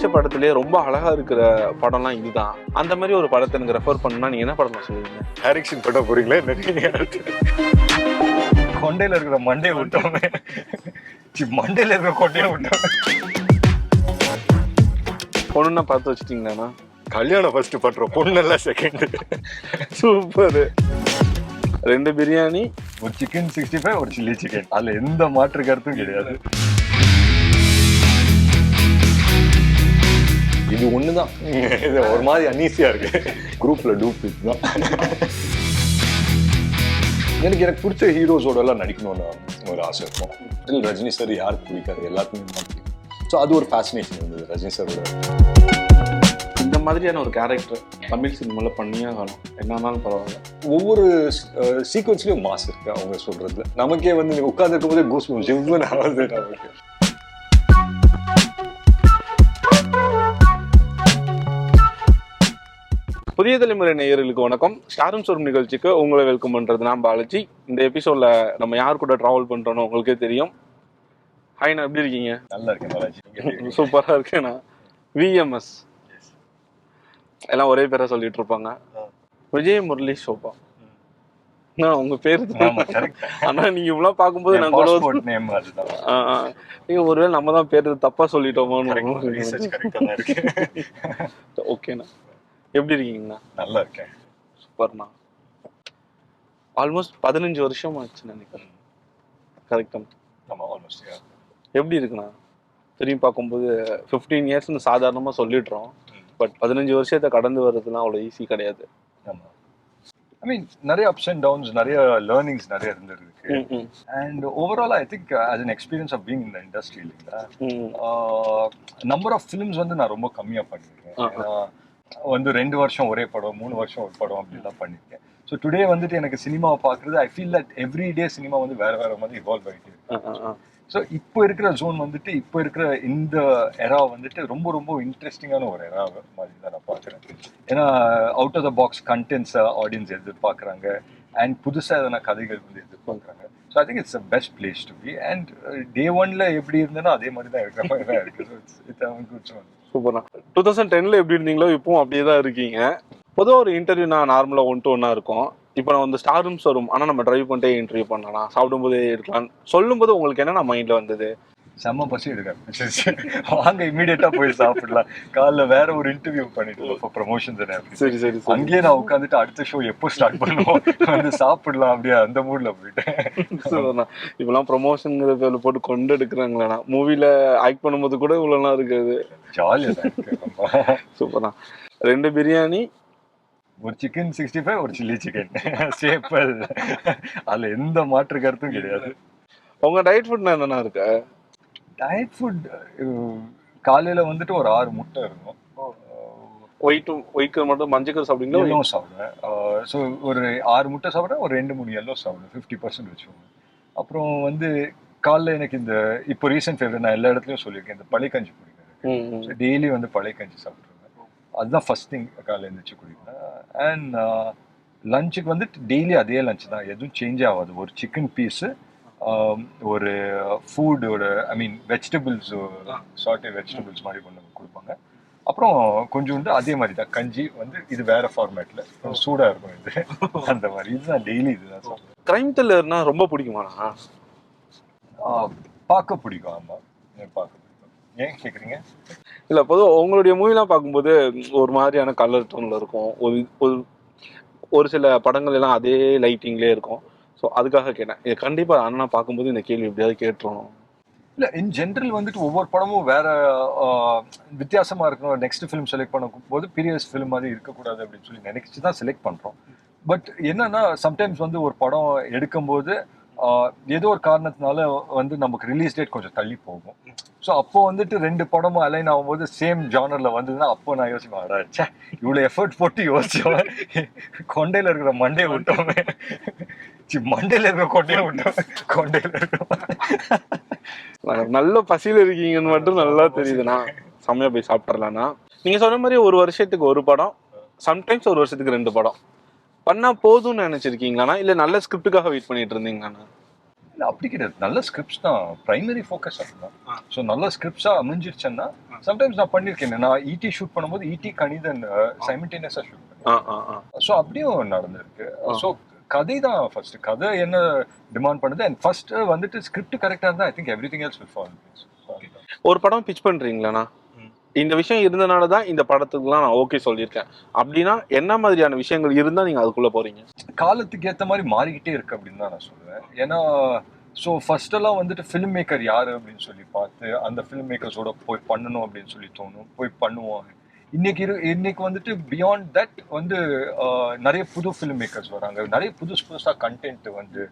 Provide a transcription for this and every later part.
நடிச்ச படத்திலே ரொம்ப அழகா இருக்கிற படம்லாம் இதுதான். அந்த மாதிரி ஒரு படத்தை எனக்கு ரெஃபர் பண்ணா நீங்க என்ன படம் சொல்லுவீங்க? டைரக்ஷன் பண்ண போறீங்களா? கொண்டையில இருக்கிற மண்டையை விட்டோமே, மண்டையில இருக்கிற கொண்டையை விட்டோமே. பொண்ணுன்னா பார்த்து வச்சுட்டீங்களாண்ணா? கல்யாணம் ஃபர்ஸ்ட் பண்றோம், பொண்ணெல்லாம் செகண்ட். சூப்பர். 2 பிரியாணி, ஒரு சிக்கன் 65, ஒரு சில்லி சிக்கன். அதுல எந்த மாற்று கருத்தும் கிடையாது. இது ஒண்ணுதான். இது ஒரு மாதிரி அன்ஈஸியா இருக்கு. குரூப்ல டூப் இதுதான். எனக்கு பிடிச்ச ஹீரோஸோட எல்லாம் நடிக்கணும்னு ஒரு ஆசை இருக்கும். ரஜினி சார் யாருக்கு பிடிக்காது, எல்லாருக்குமே பிடிக்கும். ஸோ அது ஒரு ஃபேசினேஷன் இருந்தது ரஜினி சாரோட. இந்த மாதிரியான ஒரு கேரக்டர் தமிழ் சினிமால பண்ணியே ஆகணும், என்னன்னாலும் பரவாயில்ல. ஒவ்வொரு சீக்வன்ஸ்லயும் மாஸ் இருக்கு அவங்க சொல்றதுல. நமக்கே வந்து உட்கார்ந்து இருக்கும் போதே கூஸ் ஜிவ்னு ஆகுது நமக்கு. புதிய தலைமுறை நேயர்களுக்கு வணக்கம். ஸ்டாரும் சோறும் நிகழ்ச்சிக்கு உங்களை வெல்கம் பண்றது நான் பாலாஜி. இந்த எபிசோட்ல நம்ம யார் கூட டிராவல் பண்றோம்னு உங்களுக்கே தெரியும். ஹாய்ண்ணா, எப்படி இருக்கீங்க? நல்லா இருக்கேன் பாலாஜி. சூப்பரா இருக்கேண்ணா. VMS எல்லாம் ஒரே பேரை சொல்லிட்டு இருப்பாங்க. விஜய் முரளி சோபா. உங்க பேரு ஆனா நீங்க இவ்வளவு பாக்கும்போது நீங்க ஒருவேளை நம்ம தான் பேரு தப்பா சொல்லிட்டோமோன்னு. ஓகேண்ணா, எப்படி இருக்கீங்கண்ணா? நல்லா இருக்கேன். சூப்பர்ண்ணா. ஆல்மோஸ்ட் 15 வருஷம் ஆச்சு நினைக்கிறேன். கரெக்டா? ஆமா, ஆல்மோஸ்ட். எப்படி இருக்குண்ணா? திரும்பி பார்க்கும்போது 15 இயர்ஸ்னு சாதாரணமா சொல்லிடுறோம். பட் 15 வருஷத்தை கடந்து வர்றதுலாம் அவ்வளோ ஈஸி கிடையாது. ஆமா, ஐ மீன் நிறைய அப்ஸ் அண்ட் டவுன்ஸ், நிறைய லேர்னிங்ஸ் நிறைய இருந்திருக்கு. And overall I think as an experience of being in the industry இல்லைங்களா, நம்பர் ஆஃப் ஃபிலிம்ஸ் வந்து நான் ரொம்ப கம்மியாக பண்ணியிருக்கேன். வந்து 2 வருஷம் ஒரே படம், 3 வருஷம் ஒரு படம் அப்படிலாம் பண்ணியிருக்கேன். ஸோ டுடே வந்துட்டு எனக்கு சினிமாவை பார்க்குறது, I feel that every day cinema வந்து வேற வேற மாதிரி இவால்வ் ஆகிட்டு இருக்கு. ஸோ இப்போ இருக்கிற ஜோன் வந்துட்டு, இப்போ இருக்கிற இந்த எரா வந்துட்டு ரொம்ப ரொம்ப இன்ட்ரெஸ்டிங்கான ஒரு எரா மாதிரி தான் நான் பார்க்குறேன். ஏன்னா அவுட் ஆஃப் த பாக்ஸ் கண்டென்ட்ஸை ஆடியன்ஸ் எதிர்பார்க்குறாங்க, அண்ட் புதுசாக எதனா கதைகள் வந்து எதிர்பார்க்குறாங்க. So I think it's a best place to be. And day 1ல எப்படி இருந்தேன்னா அதே மாதிரி தான் இருக்கிற மாதிரி தான் இருக்குது. So it's good one. சூப்பர்ண்ணா. 2010ல எப்படி இருந்தீங்களோ இப்பவும் அப்படியே தான் இருக்கீங்க. பொதுவாக ஒரு இன்டர்வியூ நான் நார்மலாக 1 to 1 இருக்கும். இப்போ நான் வந்து ஸ்டாரும் சோறும், ஆனால் நம்ம டிரைவ் பண்ணிட்டே இன்டர்வியூ பண்ணலாம், சாப்பிடும்போதே இருக்கலாம் சொல்லும்போது உங்களுக்கு என்ன மைண்ட்ல வந்தது? செம்ம பசி எடுக்க வாங்க இமீடியட்டா போய் சாப்பிடலாம். காலைல வேற ஒரு இன்டர்வியூ பண்ணிட்டு ப்ரமோஷன் தானே. சரி சரி, அங்கேயே நான் உட்காந்துட்டு அடுத்த ஷோ எப்போ ஸ்டார்ட் பண்ணுவோம் வந்து சாப்பிடலாம் அப்படியே அந்த மூட்ல போயிட்டேன். இப்பெல்லாம் ப்ரமோஷன்ங்கிற பேர்ல போட்டு கொண்டு எடுக்கிறாங்களா? மூவில ஆக்ட் பண்ணும்போது கூட இவ்வளோலாம் இருக்குது. ஜாலியா தான் இருக்கு. சூப்பர்ண்ணா. 2 பிரியாணி, ஒரு சிக்கன் 65, ஒரு சில்லி சிக்கன். சேப்பல், அதுல எந்த மாற்று கருத்தும் கிடையாது. உங்க டயட் ஃபுட் என்னன்னா இருக்கு? டயட் ஃபுட் காலையில வந்துட்டு ஒரு 6 முட்டை இருக்கும். ஒயிட் மட்டும் மஞ்சள் சாப்பிடுவீங்களா? எல்லோ சாப்பிடுவேன். ஸோ ஒரு 6 முட்டை சாப்பிட்றேன், ஒரு 2-3 எல்லோ சாப்பிடுவேன். 50% வச்சுக்கோங்க. அப்புறம் வந்து காலைல எனக்கு இந்த இப்போ ரீசெண்ட் ஃபேவரட், நான் எல்லா இடத்துலையும் சொல்லியிருக்கேன், இந்த பழைக்கஞ்சி குடிக்கிறேன். ஸோ டெய்லி வந்து பழைக்கஞ்சி சாப்பிட்ருவேன். அதுதான் ஃபர்ஸ்ட் திங் காலையில் எழுந்திரிச்சு குடிக்கிறேன். அண்ட் லஞ்சுக்கு வந்துட்டு டெய்லி அதே லஞ்ச் தான், எதுவும் சேஞ்ச் ஆகாது. ஒரு சிக்கன் பீஸு, ஒரு ஃபுட்டோட ஐ மீன் வெஜிடபிள்ஸ், சாட்டே வெஜிடபிள்ஸ் மாதிரி கொண்டு கொடுப்பாங்க. அப்புறம் கொஞ்சோண்டு அதே மாதிரி தான் கஞ்சி வந்து, இது வேற ஃபார்மேட்ல சூடாக இருக்கும் இது. அந்த மாதிரி இதுதான் டெய்லி இதுதான் சாப்பிடுவேன். கிரைம் த்ரில்லர்னா ரொம்ப பிடிக்குமாண்ணா? பார்க்க பிடிக்கும். ஆமாம், பார்க்க பிடிக்கும். ஏன் கேட்குறீங்க? இல்லை, பொதுவாக உங்களுடைய மூவிலாம் பார்க்கும்போது ஒரு மாதிரியான கலர் டோனில் இருக்கும். ஒரு சில படங்கள் எல்லாம் அதே லைட்டிங்லேயே இருக்கும். ஸோ அதுக்காக கேட்டேன். இது கண்டிப்பாக அண்ணா பார்க்கும்போது இந்த கேள்வி எப்படியாவது கேட்டுருவோம். இல்லை, இன் ஜென்ரல் வந்துட்டு ஒவ்வொரு படமும் வேற வித்தியாசமாக இருக்கணும். நெக்ஸ்ட் ஃபிலிம் செலக்ட் பண்ணும் போது பீரியஸ் ஃபிலிம் மாதிரி இருக்கக்கூடாது அப்படின்னு சொல்லி நினைச்சு தான் செலக்ட் பண்ணுறோம். பட் என்னன்னா சம்டைம்ஸ் வந்து ஒரு படம் எடுக்கும்போது ஏதோ ஒரு காரணத்தினால வந்து நமக்கு ரிலீஸ் டேட் கொஞ்சம் தள்ளி போகும். ஸோ அப்போ வந்துட்டு 2 படமும் அலைன் ஆகும்போது சேம் ஜானர்ல வந்ததுன்னா அப்போ நான் யோசிப்பேன், சே இவ்வளோ எஃபர்ட் போட்டு யோசிச்சோம், கொண்டையில இருக்கிற மண்டையை விட்டோமே, மண்டையில இருக்கிற கொண்டையை விட்டோம், கொண்டையில இருக்கிற நல்ல பசியில இருக்கீங்கன்னு மட்டும் நல்லா தெரியுதுண்ணா. செம்மையா போய் சாப்பிட்றலாம்ண்ணா. நீங்க சொன்ன மாதிரி ஒரு வருஷத்துக்கு ஒரு படம், சம்டைம்ஸ் ஒரு வருஷத்துக்கு 2 படம் பண்ணா போதும்னு நினைச்சிருக்கீங்களாண்ணா? இல்லை நல்ல ஸ்கிரிப்டுக்காக வெயிட் பண்ணிட்டு இருந்தீங்களாண்ணா? அப்படி கிடையாது, நல்ல ஸ்கிரிப்ட்ஸ் தான் பிரைமரி ஃபோக்கஸ் அதுதான். ஸோ நல்ல ஸ்கிரிப்ட்ஸா அமைஞ்சிருச்சுன்னா சம்டைம்ஸ் நான் பண்ணியிருக்கேன். நான் ஈடி ஷூட் பண்ணும்போது ஈடி கணிதன் சைமல்டேனியஸா ஷூட் பண்ணேன். ஸோ அப்படியும் நடந்திருக்கு. ஸோ கதை தான் ஃபர்ஸ்ட், கதை என்ன டிமாண்ட் பண்ணுது அண்ட் ஃபர்ஸ்ட் வந்துட்டு ஸ்கிரிப்ட் கரெக்டா இருந்தா I think everything else will follow. ஒரு படம் பிச் பண்றீங்களாண்ணா, இந்த விஷயம் இருந்தனால தான் இந்த படத்துக்குலாம் நான் ஓகே சொல்லியிருக்கேன் அப்படின்னா என்ன மாதிரியான விஷயங்கள் இருந்தா நீங்க அதுக்குள்ள போறீங்க? காலத்துக்கு ஏற்ற மாதிரி மாறிக்கிட்டே இருக்கு அப்படின்னு தான் நான் சொல்லுவேன். ஏன்னா ஸோ ஃபர்ஸ்ட் எல்லாம் வந்துட்டு ஃபிலிம் மேக்கர் யாரு அப்படின்னு சொல்லி பார்த்து அந்த ஃபிலிம் மேக்கர்ஸோட போய் பண்ணணும் அப்படின்னு சொல்லி தோணும், போய் பண்ணுவாங்க. இன்னைக்கு வந்துட்டு பியாண்ட் தட் வந்து நிறைய புது ஃபிலிம் மேக்கர்ஸ் வராங்க, நிறைய புதுசா கண்டென்ட் வந்து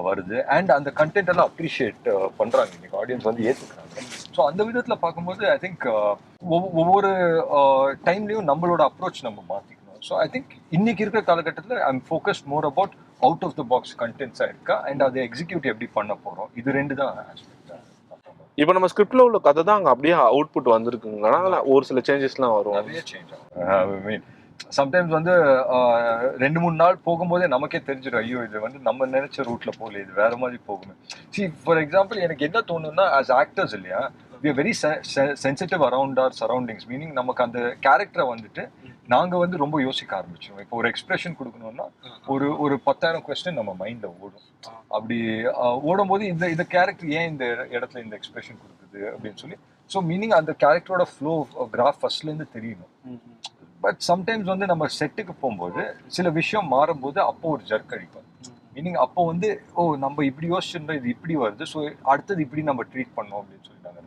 வருது அண்ட் அந்த கண்டென்ட் எல்லாம் அப்ரிஷியேட் பண்றாங்க, இன்னைக்கு ஆடியன்ஸ் வந்து ஏத்துக்கிறாங்க. ஸோ அந்த விதத்துல பார்க்கும்போது ஐ திங்க் ஒவ்வொரு டைம்லயும் நம்மளோட அப்ரோச் நம்ம மாத்திக்கணும். ஸோ ஐ திங்க் இன்னைக்கு இருக்கிற காலகட்டத்தில் I am focused more about out of the box கண்டென்ட்ஸா இருக்கா அண்ட் அதை எக்ஸிக்யூட் எப்படி பண்ண போறோம், இது ரெண்டு தான் ஆஸ்பெக்ட். இப்போ நம்ம ஸ்கிரிப்ட்ல உள்ள கதை தான் அங்கே அப்படியே அவுட்புட் வந்திருக்குங்களா, ஒரு சில சேஞ்சஸ்லாம் வரும்? நிறைய சேஞ்ச் ஆகும். சம்டைம்ஸ் வந்து 2-3 நாள் போகும்போதே நமக்கே தெரிஞ்சிடும், ஐயோ இது வந்து நம்ம நினைச்ச ரூட்ல போகல, இது வேற மாதிரி போகுமே. ஃபார் எக்ஸாம்பிள் எனக்கு என்ன தோணுன்னா ஆஸ் ஆக்டர்ஸ் இல்லையா, we are very sensitive around our surroundings, meaning நமக்கு அந்த கேரக்டரை வந்துட்டு நாங்க வந்து ரொம்ப யோசிக்க ஆரம்பிச்சோம். இப்போ ஒரு எக்ஸ்பிரஷன் கொடுக்கணும்னா ஒரு 10,000 கொஸ்டின் நம்ம மைண்ட்ல ஓடும். அப்படி ஓடும்போது இந்த கேரக்டர் ஏன் இந்த இடத்துல இந்த எக்ஸ்பிரஷன் கொடுக்குது அப்படின்னு சொல்லி, ஸோ மீனிங் அந்த கேரக்டரோட ஃப்ளோ கிராஃப் ஃபர்ஸ்ட்ல இருந்து தெரியணும். பட் சம்டைம்ஸ் வந்து நம்ம செட்டுக்கு போகும்போது சில விஷயம் மாறும்போது அப்போ ஒரு ஜர்க் அடிக்கும். மீனிங் அப்போ வந்து நம்ம இப்படி யோசிச்சிருந்தோம், இது இப்படி வருது, ஸோ அடுத்தது இப்படி நம்ம ட்ரீட் பண்ணோம் அப்படின்னு சொல்லிட்டாங்க.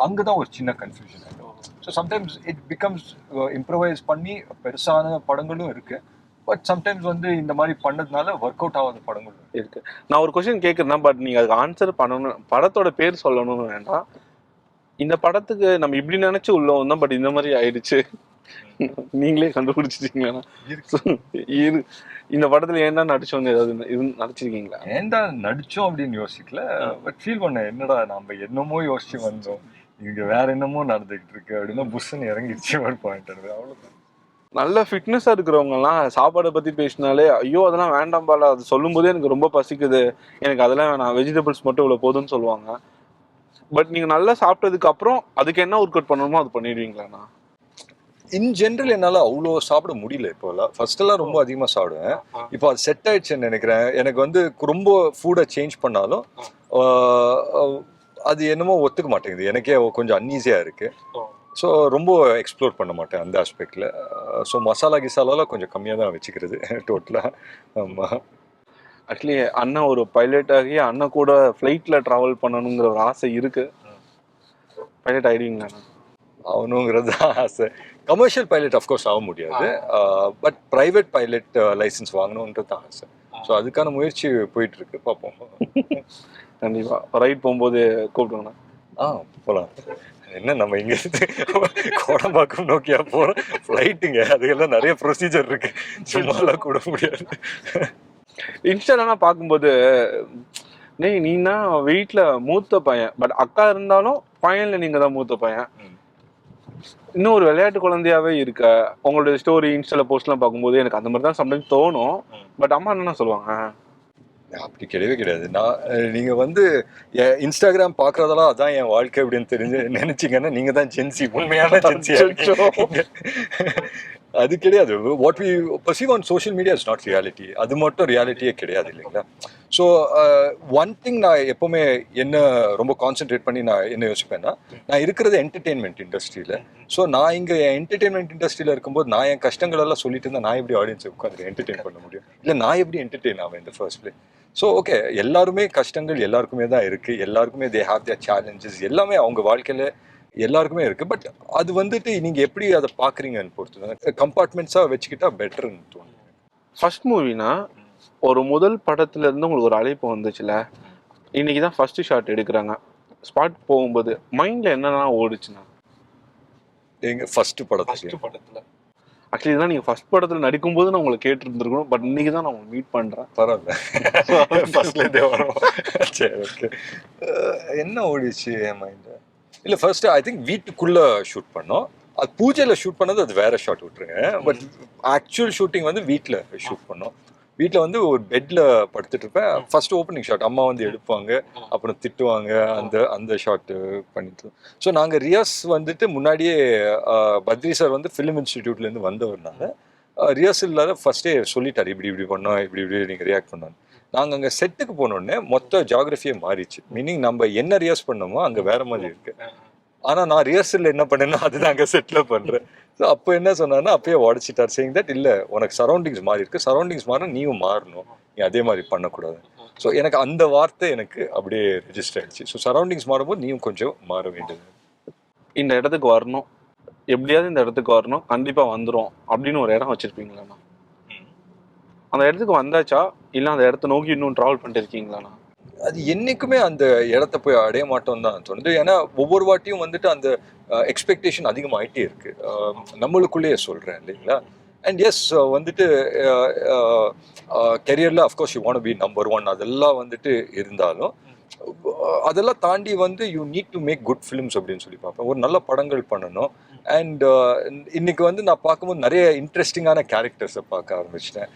அங்கதான் ஒரு சின்ன கன்ஃபியூஷன் ஆகும். So sometimes it becomes improvise பண்ணி பெருசான படங்களும் இருக்கு, பட் சம்டைம்ஸ் வந்து இந்த மாதிரி பண்ணதுனால ஒர்க் அவுட் ஆகாத படங்களும் இருக்கு. நான் ஒரு கொஸ்டின் கேட்குறேன், பட் நீங்க அதுக்கு ஆன்சர் பண்ணணும், படத்தோட பேர் சொல்லணும்னு வேண்டாம். இந்த படத்துக்கு நம்ம இப்படி நினைச்சு உள்ள வந்தோம், பட் இந்த மாதிரி ஆயிடுச்சு, நீங்களே கண்டுபிடிச்சிட்டீங்களா? இந்த படத்துல ஏன்டா நடிச்சோம், ஏதாவது நடிச்சிருக்கீங்களா? ஏன்டா நடிச்சோம் அப்படின்னு யோசிக்கல, பட் ஃபீல் பண்ண என்னடா நம்ம என்னமோ யோசிச்சு வந்தோம், இங்க வேற என்னமோ நடந்துகிட்டு இருக்கு அப்படின்னா புஷ்ன்னு இறங்கிடுச்சு ஒரு பாயிண்ட். அவ்வளவுதான். நல்ல ஃபிட்னஸா இருக்கிறவங்க எல்லாம் சாப்பாடை பத்தி பேசினாலே ஐயோ அதெல்லாம் வேண்டாம் பால, அது சொல்லும் போதே எனக்கு ரொம்ப பசிக்குது, எனக்கு அதெல்லாம் வேணாம், வெஜிடபிள்ஸ் மட்டும் இவ்வளவு போதும்னு சொல்லுவாங்க. பட் நீங்க நல்லா சாப்பிட்டதுக்கு அப்புறம் அதுக்கு என்ன ஒர்க் அவுட் பண்ணணுமோ அது பண்ணிடுவீங்களாண்ணா? இன் ஜென்ரல் என்னால் அவ்வளோ சாப்பிட முடியல இப்போலாம். ஃபர்ஸ்டெல்லாம் ரொம்ப அதிகமாக சாப்பிடுவேன், இப்போ அது செட் ஆயிடுச்சுன்னு நினைக்கிறேன். எனக்கு வந்து ரொம்ப ஃபுட்டை சேஞ்ச் பண்ணாலும் அது என்னமோ ஒத்துக்க மாட்டேங்குது, எனக்கே கொஞ்சம் அன்ஈஸியாக இருக்கு. ஸோ ரொம்ப எக்ஸ்ப்ளோர் பண்ண மாட்டேன் அந்த ஆஸ்பெக்டில். ஸோ மசாலா கிசாலாலாம் கொஞ்சம் கம்மியாக தான் வச்சுக்கிறது டோட்டலாக. ஆமாம், ஆக்சுவலி அண்ணன் ஒரு பைலட் ஆகி அண்ணன் கூட ஃப்ளைட்ல ட்ராவல் பண்ணணுங்கிற ஒரு ஆசை இருக்கு. பைலட் ஆயிடுவீங்களாண்ணா? ஆகணுங்கிறது தான் ஆசை. கமர்ஷியல் பைலட் அஃப்கோர்ஸ் ஆக முடியாது, பட் ப்ரைவேட் பைலட் லைசன்ஸ் வாங்கணுன்றது தான் ஆசை. ஸோ அதுக்கான முயற்சி போயிட்டு இருக்கு, பார்ப்போம். கண்டிப்பா ரைட் போகும்போது கூப்பிடுங்கண்ணா. போகலாம். என்ன நம்ம இங்க கோடம்பாக்கம் நோக்கியா போறோம், ஃப்ளைட்டுங்க, அதுக்கெல்லாம் நிறைய ப்ரொசீஜர் இருக்கு, சும்மாலாம் கூட முடியாது. இன்ஸ்டாலாம் பார்க்கும்போது நீனா வீட்டுல மூத்த பையன், பட் அக்கா இருந்தாலும் பையன்ல நீங்க தான் மூத்த பையன், இன்னும் ஒரு விளையாட்டு குழந்தையாவே இருக்க. உங்களுடைய ஸ்டோரி இன்ஸ்டால போஸ்ட்லாம் பார்க்கும்போது எனக்கு அந்த மாதிரி தான் சம்டைம்ஸ் தோணும். பட் அம்மா என்ன சொல்லுவாங்க? அப்படி கிடையவே கிடையாது. நீங்க வந்து இன்ஸ்டாகிராம் பாக்குறதெல்லாம் அதான் என் வாழ்க்கை அப்படின்னு தெரிஞ்சு நினைச்சீங்கன்னா நீங்க தான் ஜென்சி, உண்மையான ஜென்சி. அது கிடையாது. What we perceive on social media is not reality. அது மட்டும் ரியாலிட்டியே கிடையாது இல்லைங்களா? ஸோ ஒன் திங் நான் எப்போவுமே என்ன ரொம்ப கான்சென்ட்ரேட் பண்ணி நான் என்ன யோசிப்பேன்னா, நான் இருக்கிறது என்டர்டெயின்மெண்ட் இண்டஸ்ட்ரியில். ஸோ நான் இங்கே என்டர்டெயின்மெண்ட் இண்டஸ்ட்ரியில் இருக்கும்போது நான் என் கஷ்டங்கள் எல்லாம் சொல்லிட்டு இருந்தால் நான் எப்படி ஆடியன்ஸை உட்காந்து என்டர்டெயின் பண்ண முடியும்? இல்லை நான் எப்படி என்டர்டெயின் ஆவேன் இந்த ஃபர்ஸ்ட் பிளேஸ்? ஸோ ஓகே, எல்லாருமே கஷ்டங்கள் எல்லாருக்குமே தான் இருக்குது, எல்லாருக்குமே தே ஹேவ் தேர் சேலஞ்சஸ், எல்லாமே அவங்க வாழ்க்கையில் எல்லாருக்குமே இருக்குது. பட் அது வந்துட்டு நீங்கள் எப்படி அதை பார்க்குறீங்கன்னு பொறுத்து கம்பார்ட்மெண்ட்ஸாக வச்சுக்கிட்டா பெட்டர்ன்னு தோணும். ஃபர்ஸ்ட் மூவினா ஒரு முதல் படத்துல இருந்து உங்களுக்கு ஒரு அழைப்பு வந்துச்சுல, இன்னைக்கு தான் ஃபர்ஸ்ட் ஷாட் எடுக்கிறாங்க, ஸ்பாட் போகும்போது மைண்ட்ல என்னெல்லாம் ஓடுச்சுன்னா? எங்கள் ஃபர்ஸ்ட் படத்தில் ஆக்சுவலி இதெல்லாம் நீங்கள் ஃபர்ஸ்ட் படத்தில் நடிக்கும்போது நான் உங்களை கேட்டுருந்துருக்கணும், பட் இன்னைக்கு தான் நான் உங்களை மீட் பண்ணுறேன். பரவாயில்ல, ஃபர்ஸ்ட்லேருந்தே வரும். சரி, ஓகே. என்ன ஓடிச்சு என் மைண்டு? இல்லை, ஃபர்ஸ்ட் ஐ திங்க் வீட்டுக்குள்ளே ஷூட் பண்ணோம். அது பூஜையில் ஷூட் பண்ணது, அது வேற ஷாட் விட்டுருங்க. பட் ஆக்சுவல் ஷூட்டிங் வந்து வீட்டில் ஷூட் பண்ணோம். வீட்டில் வந்து ஒரு பெட்ல படுத்துட்டு இருப்பேன். ஃபர்ஸ்ட் ஓப்பனிங் ஷாட் அம்மா வந்து எடுப்பாங்க, அப்புறம் திட்டுவாங்க, அந்த ஷாட் பண்ணிட்டு. ஸோ நாங்கள் ரியாஸ் வந்துட்டு முன்னாடியே பத்ரி சார் வந்து ஃபிலிம் இன்ஸ்டிடியூட்லேருந்து வந்தவர்னால ரியாஸில் ஃபர்ஸ்டே சொல்லிட்டார், இப்படி இப்படி பண்ணோம், இப்படி இப்படி நீங்கள் ரியாக்ட் பண்ணோம். நாங்கள் அங்கே செட்டுக்கு போனோடனே மொத்த ஜியாகிரஃபியே மாறிச்சு. மீனிங் நம்ம என்ன ரியாஸ் பண்ணோமோ அங்கே வேற மாதிரி இருக்கு. ஆனால் நான் ரிஹர்சல் என்ன பண்ணேன்னா அதுதான் அங்கே செட்டில் பண்ணுறேன். ஸோ அப்போ என்ன சொன்னார்னா அப்பயே உடச்சிட்டார், சேயிங் தட் இல்லை உனக்கு சரௌண்டிங்ஸ் மாறி இருக்கு, சரௌண்டிங்ஸ் மாறினா நீயும் மாறணும், நீ அதே மாதிரி பண்ணக்கூடாது. ஸோ எனக்கு அந்த வார்த்தை எனக்கு அப்படியே ரெஜிஸ்டர் ஆயிடுச்சு. ஸோ சரௌண்டிங்ஸ் மாறும்போது நீயும் கொஞ்சம் மாற வேண்டியது. இந்த இடத்துக்கு வரணும், எப்படியாவது இந்த இடத்துக்கு வரணும், கண்டிப்பா வந்துரும் அப்படின்னு ஒரு இடம் வச்சிருப்பீங்களாண்ணா? அந்த இடத்துக்கு வந்தாச்சா இல்லை அந்த இடத்த நோக்கி இன்னும் டிராவல் பண்ணிட்டு இருக்கீங்களாண்ணா? அது என்னைக்குமே அந்த இடத்த போய் அடைய மாட்டோம் தான் தோணுது. ஏன்னா ஒவ்வொரு வாட்டியும் வந்துட்டு அந்த எக்ஸ்பெக்டேஷன் அதிகமாகிட்டே இருக்கு, நம்மளுக்குள்ளேயே சொல்றேன் இல்லைங்களா. அண்ட் எஸ் வந்துட்டு கெரியரில் of course you want be number 1 அதெல்லாம் வந்துட்டு இருந்தாலும் அதெல்லாம் தாண்டி வந்து you need to make good films அப்படின்னு சொல்லி பார்ப்பேன். ஒரு நல்ல படங்கள் பண்ணணும். அண்ட் இன்னைக்கு வந்து நான் பார்க்கும்போது நிறைய இன்ட்ரெஸ்டிங்கான கேரக்டர்ஸை பார்க்க ஆரம்பிச்சிட்டேன்.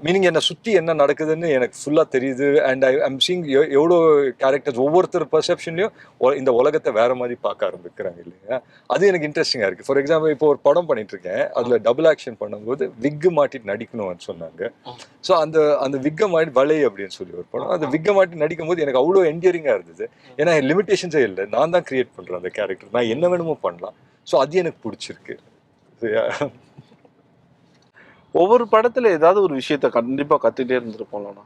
மீனிங் என்னை சுற்றி என்ன நடக்குதுன்னு எனக்கு ஃபுல்லாக தெரியுது. அண்ட் ஐம் சீங் எவ்வளோ கேரக்டர்ஸ் ஒவ்வொருத்தர் பர்செப்ஷன்லையும் இந்த உலகத்தை வேற மாதிரி பார்க்க ஆரம்பிக்கிறாங்க இல்லையா. அது எனக்கு இன்ட்ரெஸ்டிங்காக இருக்குது. ஃபார் எக்ஸாம்பிள் இப்போ ஒரு படம் பண்ணிட்டு இருக்கேன், அதில் டபுள் ஆக்ஷன் பண்ணும்போது விக்கு மாட்டிட்டு நடிக்கணும்னு சொன்னாங்க. ஸோ அந்த விக்கை மாட்டி வலை அப்படின்னு சொல்லி ஒரு படம், அந்த விக்கை மாட்டி நடிக்கும் போது எனக்கு அவ்வளோ என்டியரிங்காக இருந்தது. ஏன்னா லிமிடேஷன்ஸே இல்லை, நான் தான் கிரியேட் பண்ணுறேன் அந்த கேரக்டர், நான் என்ன வேணுமோ பண்ணலாம். ஸோ அது எனக்கு பிடிச்சிருக்கு. ஒவ்வொரு படத்துல ஏதாவது ஒரு விஷயத்த கண்டிப்பா கத்துட்டே இருந்திருப்போம்லண்ணா.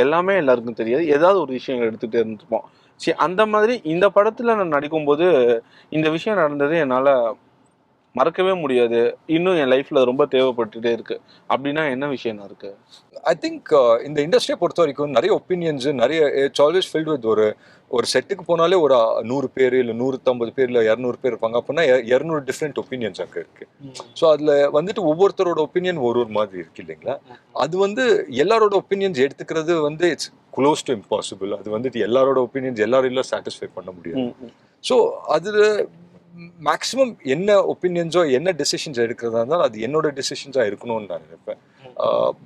எல்லாமே எல்லாருக்கும் தெரியாது, ஏதாவது ஒரு விஷயம் எடுத்துகிட்டே இருந்திருப்போம். சரி, அந்த மாதிரி இந்த படத்துல நான் நடிக்கும்போது இந்த விஷயம் நடந்தது என்னால மறக்கவே முடியாது, இன்னும் என் லைஃப்ல ரொம்ப தேவைப்பட்டுட்டே இருக்கு அப்படின்னா என்ன விஷயம் இருக்கு? ஐ திங்க் இந்த இண்டஸ்ட்ரியை பொறுத்த வரைக்கும் நிறைய ஒப்பீனியன்ஸ், நிறைய இட்ஸ் ஆல்வேஸ் ஃபில்ட் வித் ஒரு செட்டுக்கு போனாலே ஒரு 100 பேர் இல்லை 150 பேர் இல்லை 200 பேர் இருப்பாங்க. அப்படின்னா 200 டிஃப்ரெண்ட் ஒப்பீனியன்ஸ் அங்கே இருக்கு. ஸோ அதில் வந்துட்டு ஒவ்வொருத்தரோட ஒப்பீனியன் ஒரு மாதிரி இருக்கு இல்லைங்களா. அது வந்து எல்லாரோட ஒப்பீனியன்ஸ் எடுத்துக்கிறது வந்து இட்ஸ் க்ளோஸ் டு இம்பாசிபிள். அது வந்துட்டு எல்லாரோட ஒப்பீனியன்ஸ் எல்லாரையும் சாட்டிஸ்ஃபை பண்ண முடியாது. ஸோ அதில் மேக்ஸிமம் என்ன ஒப்பீனியன்ஸோ என்ன டெசிஷன்ஸ் எடுக்கிறதா இருந்தாலும் அது என்னோட டெசிஷன்ஸாக இருக்கணும்னு நான் நினைப்பேன்.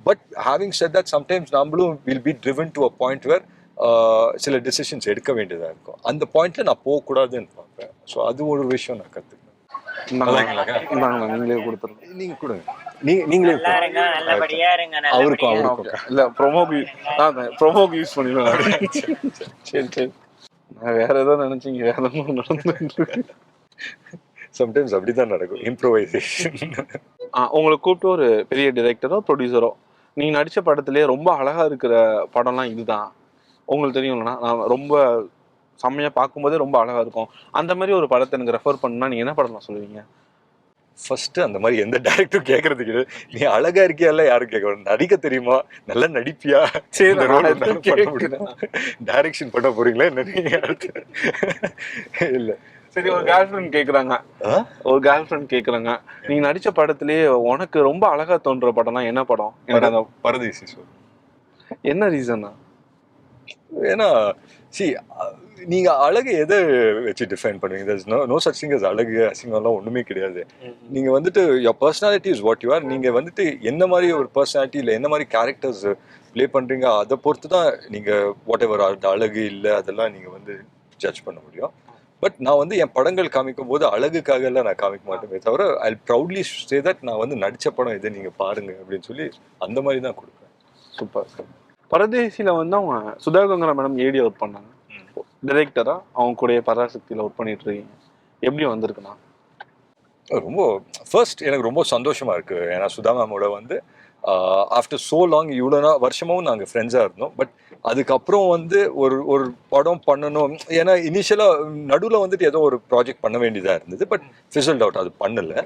But having set that sometimes நம்மளும் will be driven to a point where சில டெசிஷன்ஸ் எடுக்க வேண்டியதாக இருக்கும். அந்த பாயிண்ட்ல நான் போகக்கூடாதுன்னு பார்ப்பேன். ஸோ அது ஒரு விஷயம் நான் கற்றுக்கணும். நீங்களே கொடுத்துருங்க, நீங்கள் கொடுங்க, நீங்களே அவருக்கும் இல்லை ப்ரொமோக்கு யூஸ் பண்ணிடுவேன். சரி சரி, நான் வேற ஏதோ நினைச்சீங்க, வேற எதுவும் நடந்துட்டு. சம்டைம்ஸ் அப்படிதான் நடக்கும், இம்ப்ரோவைசேஷன். உங்களை கூப்பிட்டு ஒரு பெரிய டைரக்டரோ ப்ரொடியூசரோ நீங்க நடிச்ச படத்துலயே ரொம்ப அழகா இருக்கிற படம்லாம் இதுதான் உங்களுக்கு தெரியும்லண்ணா, நான் ரொம்ப செம்மையா பார்க்கும்போதே ரொம்ப அழகா இருக்கும், அந்த மாதிரி ஒரு படத்தை எனக்கு ரெஃபர் பண்ணா நீங்க என்ன படம் சொல்லுவீங்க? ஃபர்ஸ்ட் அந்த மாதிரி எந்த டைரக்டரும் கேட்கறது கிடையாது. நீ அழகா இருக்கியா இல்ல யாரும் கேட்க, நடிக்க தெரியுமா, நல்லா நடிப்பியா, டைரக்ஷன் பண்ண போறீங்களா என்ன இல்ல. சரி, ஒரு கேர்ள் ஃப்ரெண்ட் கேக்குறாங்க, நீங்க நடிச்ச படத்திலேயே உனக்கு ரொம்ப அழகா தோன்ற படம்னா என்ன படம்? எனக்கு அந்த பரதேசி சொல். என்ன ரீசனா? ஏன்னா நீங்க அழகு எதை வச்சு டிஃபைன் பண்ணுவீங்க? நோ சச் திங் அஸ் அழகு அசிங்கம்லாம் ஒண்ணுமே கிடையாது. நீங்க வந்துட்டு your personality is what you are. நீங்க வந்துட்டு என்ன மாதிரி ஒரு பர்சனாலிட்டி இல்லை என்ன மாதிரி கேரக்டர்ஸ் பிளே பண்றீங்க அதை பொறுத்து தான் நீங்க வாட் எவர் அழகு இல்லை அதெல்லாம் நீங்க வந்து ஜட்ஜ் பண்ண முடியும். பட் நான் வந்து என் படங்கள் காமிக்கும் போது அழகுக்காக எல்லாம் நான் காமிக்க மாட்டேனே தவிர ஐ ப்ரௌட்லி சே தட் நான் வந்து நடிச்ச படம் இதை நீங்க பாருங்க அப்படின்னு சொல்லி அந்த மாதிரி தான் கொடுப்பேன். சூப்பர். பரதேசியில வந்து அவங்க சுதாகங்கரா மேடம் ஏடி ஒர்க் பண்ணாங்க, டைரக்டரா அவங்க கூட பராசக்தியில ஒர்க் பண்ணிட்டு இருக்கீங்க, எப்படி வந்திருக்குண்ணா? ரொம்ப ஃபர்ஸ்ட் எனக்கு ரொம்ப சந்தோஷமா இருக்கு. ஏன்னா சுதா மேமோட வந்து ஆஃப்டர் ஸோ லாங் இவ்வளோ வருஷமாவும் நாங்கள் ஃப்ரெண்ட்ஸாக இருந்தோம். பட் அதுக்கப்புறம் வந்து ஒரு படம் பண்ணணும், ஏன்னா இனிஷியலாக நடுவில் வந்துட்டு ஏதோ ஒரு ப்ராஜெக்ட் பண்ண வேண்டியதாக இருந்தது. பட் ஃபிசல்ட் அவுட், அது பண்ணலை.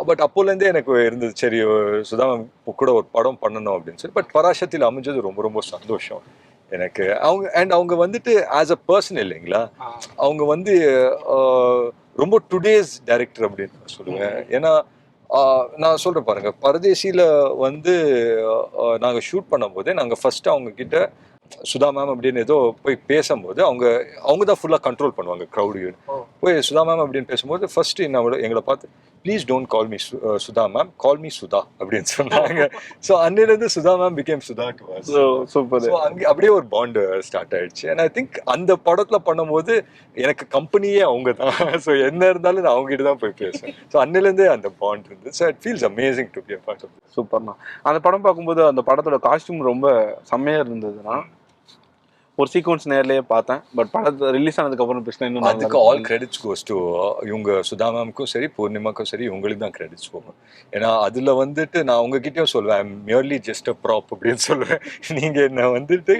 பட் அப்போலேருந்தே எனக்கு இருந்தது சரி சுதா மேம் கூட ஒரு படம் பண்ணணும் அப்படின்னு சொல்லி. பட் பராசக்தியில் அமைஞ்சது ரொம்ப ரொம்ப சந்தோஷம் எனக்கு. அவங்க வந்துட்டு ஆஸ் அ பர்சன் இல்லைங்களா, அவங்க வந்து ரொம்ப டுடேஸ் டைரக்டர் அப்படின்னு சொல்லுவேன். ஏன்னா நான் சொல்கிறேன் பாருங்க, பரதேசியில் வந்து நாங்கள் ஷூட் பண்ணும்போதே நாங்கள் ஃபர்ஸ்ட் அவங்க கிட்ட சுதா மேம் அப்படின்னு ஏதோ போய் பேசும்போது அவங்க தான் ஃபுல்லாக கண்ட்ரோல் பண்ணுவாங்க க்ரௌடு. போய் சுதா மேம் அப்படின்னு பேசும்போது ஃபர்ஸ்ட் எங்களை பார்த்து please don't call me Sudha ma'am, call me Sudha அப்படின்னு சொன்னாங்க. ஸோ அன்னிலிருந்து Sudha ma'am became Sudha to us. Super. So அங்கே அப்படியே ஒரு பாண்டு ஸ்டார்ட் ஆயிடுச்சு. அண்ட் ஐ திங்க் அந்த படத்துல பண்ணும்போது எனக்கு கம்பெனியே அவங்க தான். ஸோ என்ன இருந்தாலும் நான் அவங்க கிட்ட தான் போய் பேசுவேன். ஸோ அன்னிலேருந்தே அந்த பாண்ட் இருந்து. So it feels amazing to be a part of. சூப்பர்ண்ணா. அந்த படம் பார்க்கும்போது அந்த படத்தோட காஸ்டியூம் ரொம்ப செம்மையா இருந்ததுன்னா, ஒரு சீக்வன்ஸ் நேர்லயே பார்த்தேன். பட் படத்தை ரிலீஸ் ஆனதுக்கு அப்புறம் பிரச்சனை இன்னும் அதுக்கு ஆல் கிரெடிட்ஸ் கோஸ் டு இவங்க சுதா மேம்க்கும் சரி பூர்ணிமாக்கும் சரி இவங்களுக்கு தான் கிரெடிட்ஸ் போகும். ஏன்னா அதுல வந்துட்டு நான் உங்ககிட்டயும் சொல்லுவேன் மியர்லி ஜஸ்ட் அ ப்ராப் அப்படின்னு சொல்லுவேன். நீங்க என்ன வந்துட்டு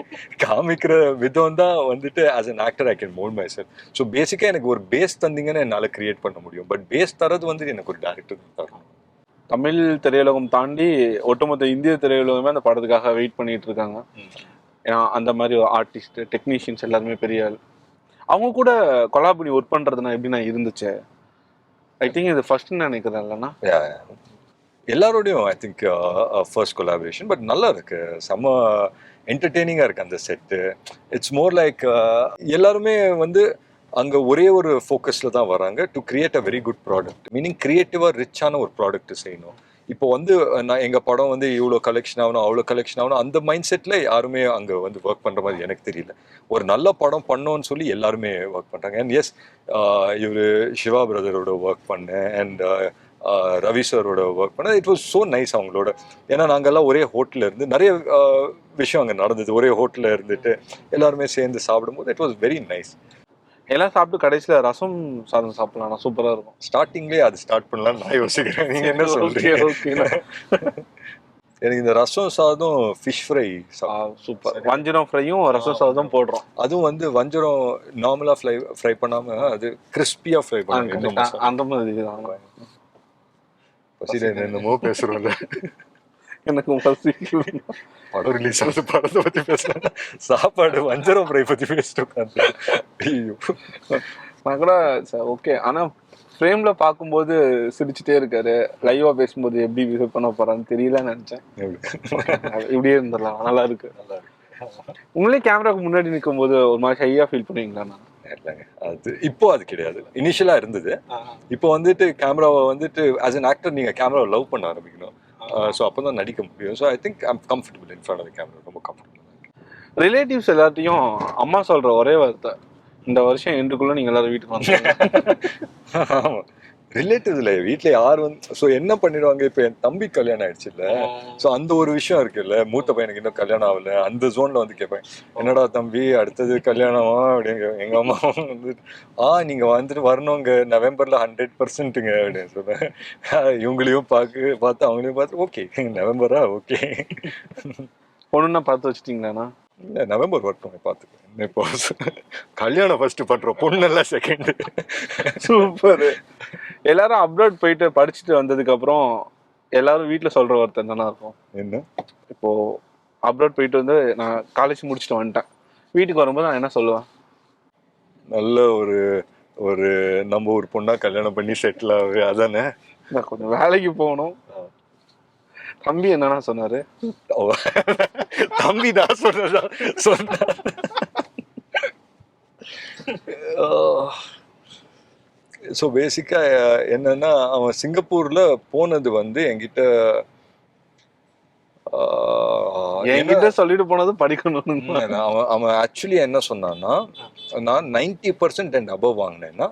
காமிக்கிற விதம் தான் வந்துட்டு as an actor I can mould myself. So பேசிக்கா எனக்கு ஒரு பேஸ் தந்தீங்கன்னு என்னால் கிரியேட் பண்ண முடியும். பட் பேஸ் தரது வந்துட்டு எனக்கு ஒரு டேரக்டர் தரணும். தமிழ் திரையுலகம் தாண்டி ஒட்டுமொத்த இந்திய திரையுலகமே அந்த படத்துக்காக வெயிட் பண்ணிட்டு இருக்காங்க. ஏன்னா அந்த மாதிரி ஆர்டிஸ்ட் டெக்னீஷியன்ஸ் எல்லாருமே பெரிய ஆள். அவங்க கூட கொலாப் பண்ணி ஒர்க் பண்றதுனா எப்படின்னா இருந்துச்சு? ஐ திங்க் இது ஃபர்ஸ்ட் நினைக்கிறேன் இல்லைன்னா எல்லாரோடையும் I think first collaboration. But நல்லா இருக்கு, செம்ம என்டர்டெய்னிங்காக இருக்கு அந்த செட்டு. இட்ஸ் மோர் லைக் எல்லாருமே வந்து அங்கே ஒரே ஒரு ஃபோக்கஸில் தான் வராங்க to create a very good product. Meaning கிரியேட்டிவாக ரிச்சான ஒரு ப்ராடக்ட் செய்யணும். இப்போ வந்து நான் எங்கள் படம் வந்து இவ்வளோ கலெக்ஷன் ஆகணும் அவ்வளோ கலெக்ஷன் ஆகணும் அந்த மைண்ட் செட்டில் யாருமே அங்கே வந்து ஒர்க் பண்ணுற மாதிரி எனக்கு தெரியல. ஒரு நல்ல படம் பண்ணோன்னு சொல்லி எல்லாருமே ஒர்க் பண்ணுறாங்க. அண்ட் எஸ் இவர் சிவா பிரதரோட ஒர்க் பண்ணேன் அண்ட் ரவி சாரோட ஒர்க் பண்ண. இட் வாஸ் ஸோ நைஸ் அவங்களோட. ஏன்னா நாங்கள்லாம் ஒரே ஹோட்டலில் இருந்து நிறைய விஷயம் அங்கே நடந்தது. ஒரே ஹோட்டலில் இருந்துட்டு எல்லாருமே சேர்ந்து சாப்பிடும்போது இட் வாஸ் வெரி நைஸ். எல்லாம் சாப்பிட்டு கடைசியில் ரசம் சாதம் சாப்பிடலாம், சூப்பராக இருக்கும். ஸ்டார்டிங்லேயே அது ஸ்டார்ட் பண்ணலாம்னு நான் யோசிக்கிறேன். நீங்கள் என்ன சொல்றீங்க? எனக்கு இந்த ரசம் சாதம் ஃபிஷ் ஃப்ரை சூப்பர். வஞ்சரம் ஃப்ரையும் ரசம் சாதம் போடுறோம். அதுவும் வந்து வஞ்சரம் நார்மலாக ஃப்ரை பண்ணாமல் அது கிறிஸ்பியாக ஃப்ரை பண்ணுவாங்க. அந்த மாதிரி தான். பசியில் என்னமோ பேசுகிறோம்ல. எனக்கு பசி. படம் ரிலீஸ் ஆகுது, படத்தை பற்றி பேசுகிறேன், சாப்பாடு வஞ்சரம் ஃப்ரை பற்றி பேசிட்டு உட்காந்து. ஐயோ நான் கூட ஓகே. ஆனால் ஃப்ரேமில் பார்க்கும்போது சிரிச்சுட்டே இருக்காரு. லைவாக பேசும்போது எப்படி பிஹேவ் பண்ண போகிறான்னு தெரியலன்னு நினச்சேன். இப்படியே இருந்துடலாம். நல்லா இருக்கு, நல்லா இருக்கு. உங்களே கேமராவுக்கு முன்னாடி நிற்கும் போது ஒரு மாதிரி ஹையாக ஃபீல் பண்ணுவீங்களா? இல்லைங்க, அது இப்போ அது கிடையாது. இனிஷியலா இருந்தது. இப்போ வந்துட்டு கேமராவை வந்துட்டு ஆஸ் அன் ஆக்டர் நீங்க கேமராவை லவ் பண்ண ஆரம்பிக்கணும். ஸோ அப்போ தான் நடிக்க முடியும். So I think I'm comfortable in front of the camera. ரொம்ப கம்ஃபர்டபுள். ரிலேட்டிவ்ஸ் எல்லாத்தையும் அம்மா சொல்ற ஒரே வார்த்தை, இந்த வருஷம் எண்டுக்குள்ள நீங்க எல்லாரும் வீட்டுக்கு வந்து. ஆமாம், ரிலேட்டிவ்ஸ்ல வீட்டில் யார் வந்து ஸோ என்ன பண்ணிடுவாங்க. இப்போ என் தம்பி கல்யாணம் ஆயிடுச்சு இல்லை. ஸோ அந்த ஒரு விஷயம் இருக்குல்ல, மூத்த பையனுக்கு இன்னும் கல்யாணம் ஆகல. அந்த ஜோன்ல வந்து கேட்பேன், என்னடா தம்பி அடுத்தது கல்யாணமா அப்படிங்க. எங்க அம்மா வந்து நீங்க வந்துட்டு வரணுங்க நவம்பர்ல 100%ங்க அப்படின்னு சொன்னேன். இவங்களையும் பார்த்து அவங்களையும் பார்த்து ஓகே நவம்பரா ஓகே. பொண்ணுன்னா பார்த்து வச்சுட்டீங்களாண்ணா? இல்லை, நவம்பர் வரட்டும் பார்த்துக்கிறேன். இப்போ கல்யாணம் ஃபர்ஸ்ட் பண்றோம், பொண்ணெல்லாம் செகண்ட். சூப்பர். எல்லாரும் அப்ராட் போயிட்டு படிச்சுட்டு வந்ததுக்கு அப்புறம் எல்லாரும் வீட்டில் சொல்ற வார்த்தை என்னன்னா இருக்கும்? என்ன? இப்போ அப்ராட் போயிட்டு வந்து நான் காலேஜ் முடிச்சுட்டு வந்துட்டேன், வீட்டுக்கு வரும்போது நான் என்ன சொல்லுவேன்? நல்ல ஒரு நம்ம ஒரு பொண்ணா கல்யாணம் பண்ணி செட்டில் ஆகு, அதானே? நான் கொஞ்சம் வேலைக்கு போகணும். தம்பி என்னன்னா சொன்னாரு? தம்பி தான் சொன்ன. ஸோ பேசிக்காக என்னன்னா அவன் சிங்கப்பூர்ல போனது வந்து என்கிட்ட சொல்லிட்டு போனது படிக்கணும். அவன் ஆக்சுவலி என்ன சொன்னான்னா, நான் 90% அண்ட் அபவ் வாங்கினேன்னா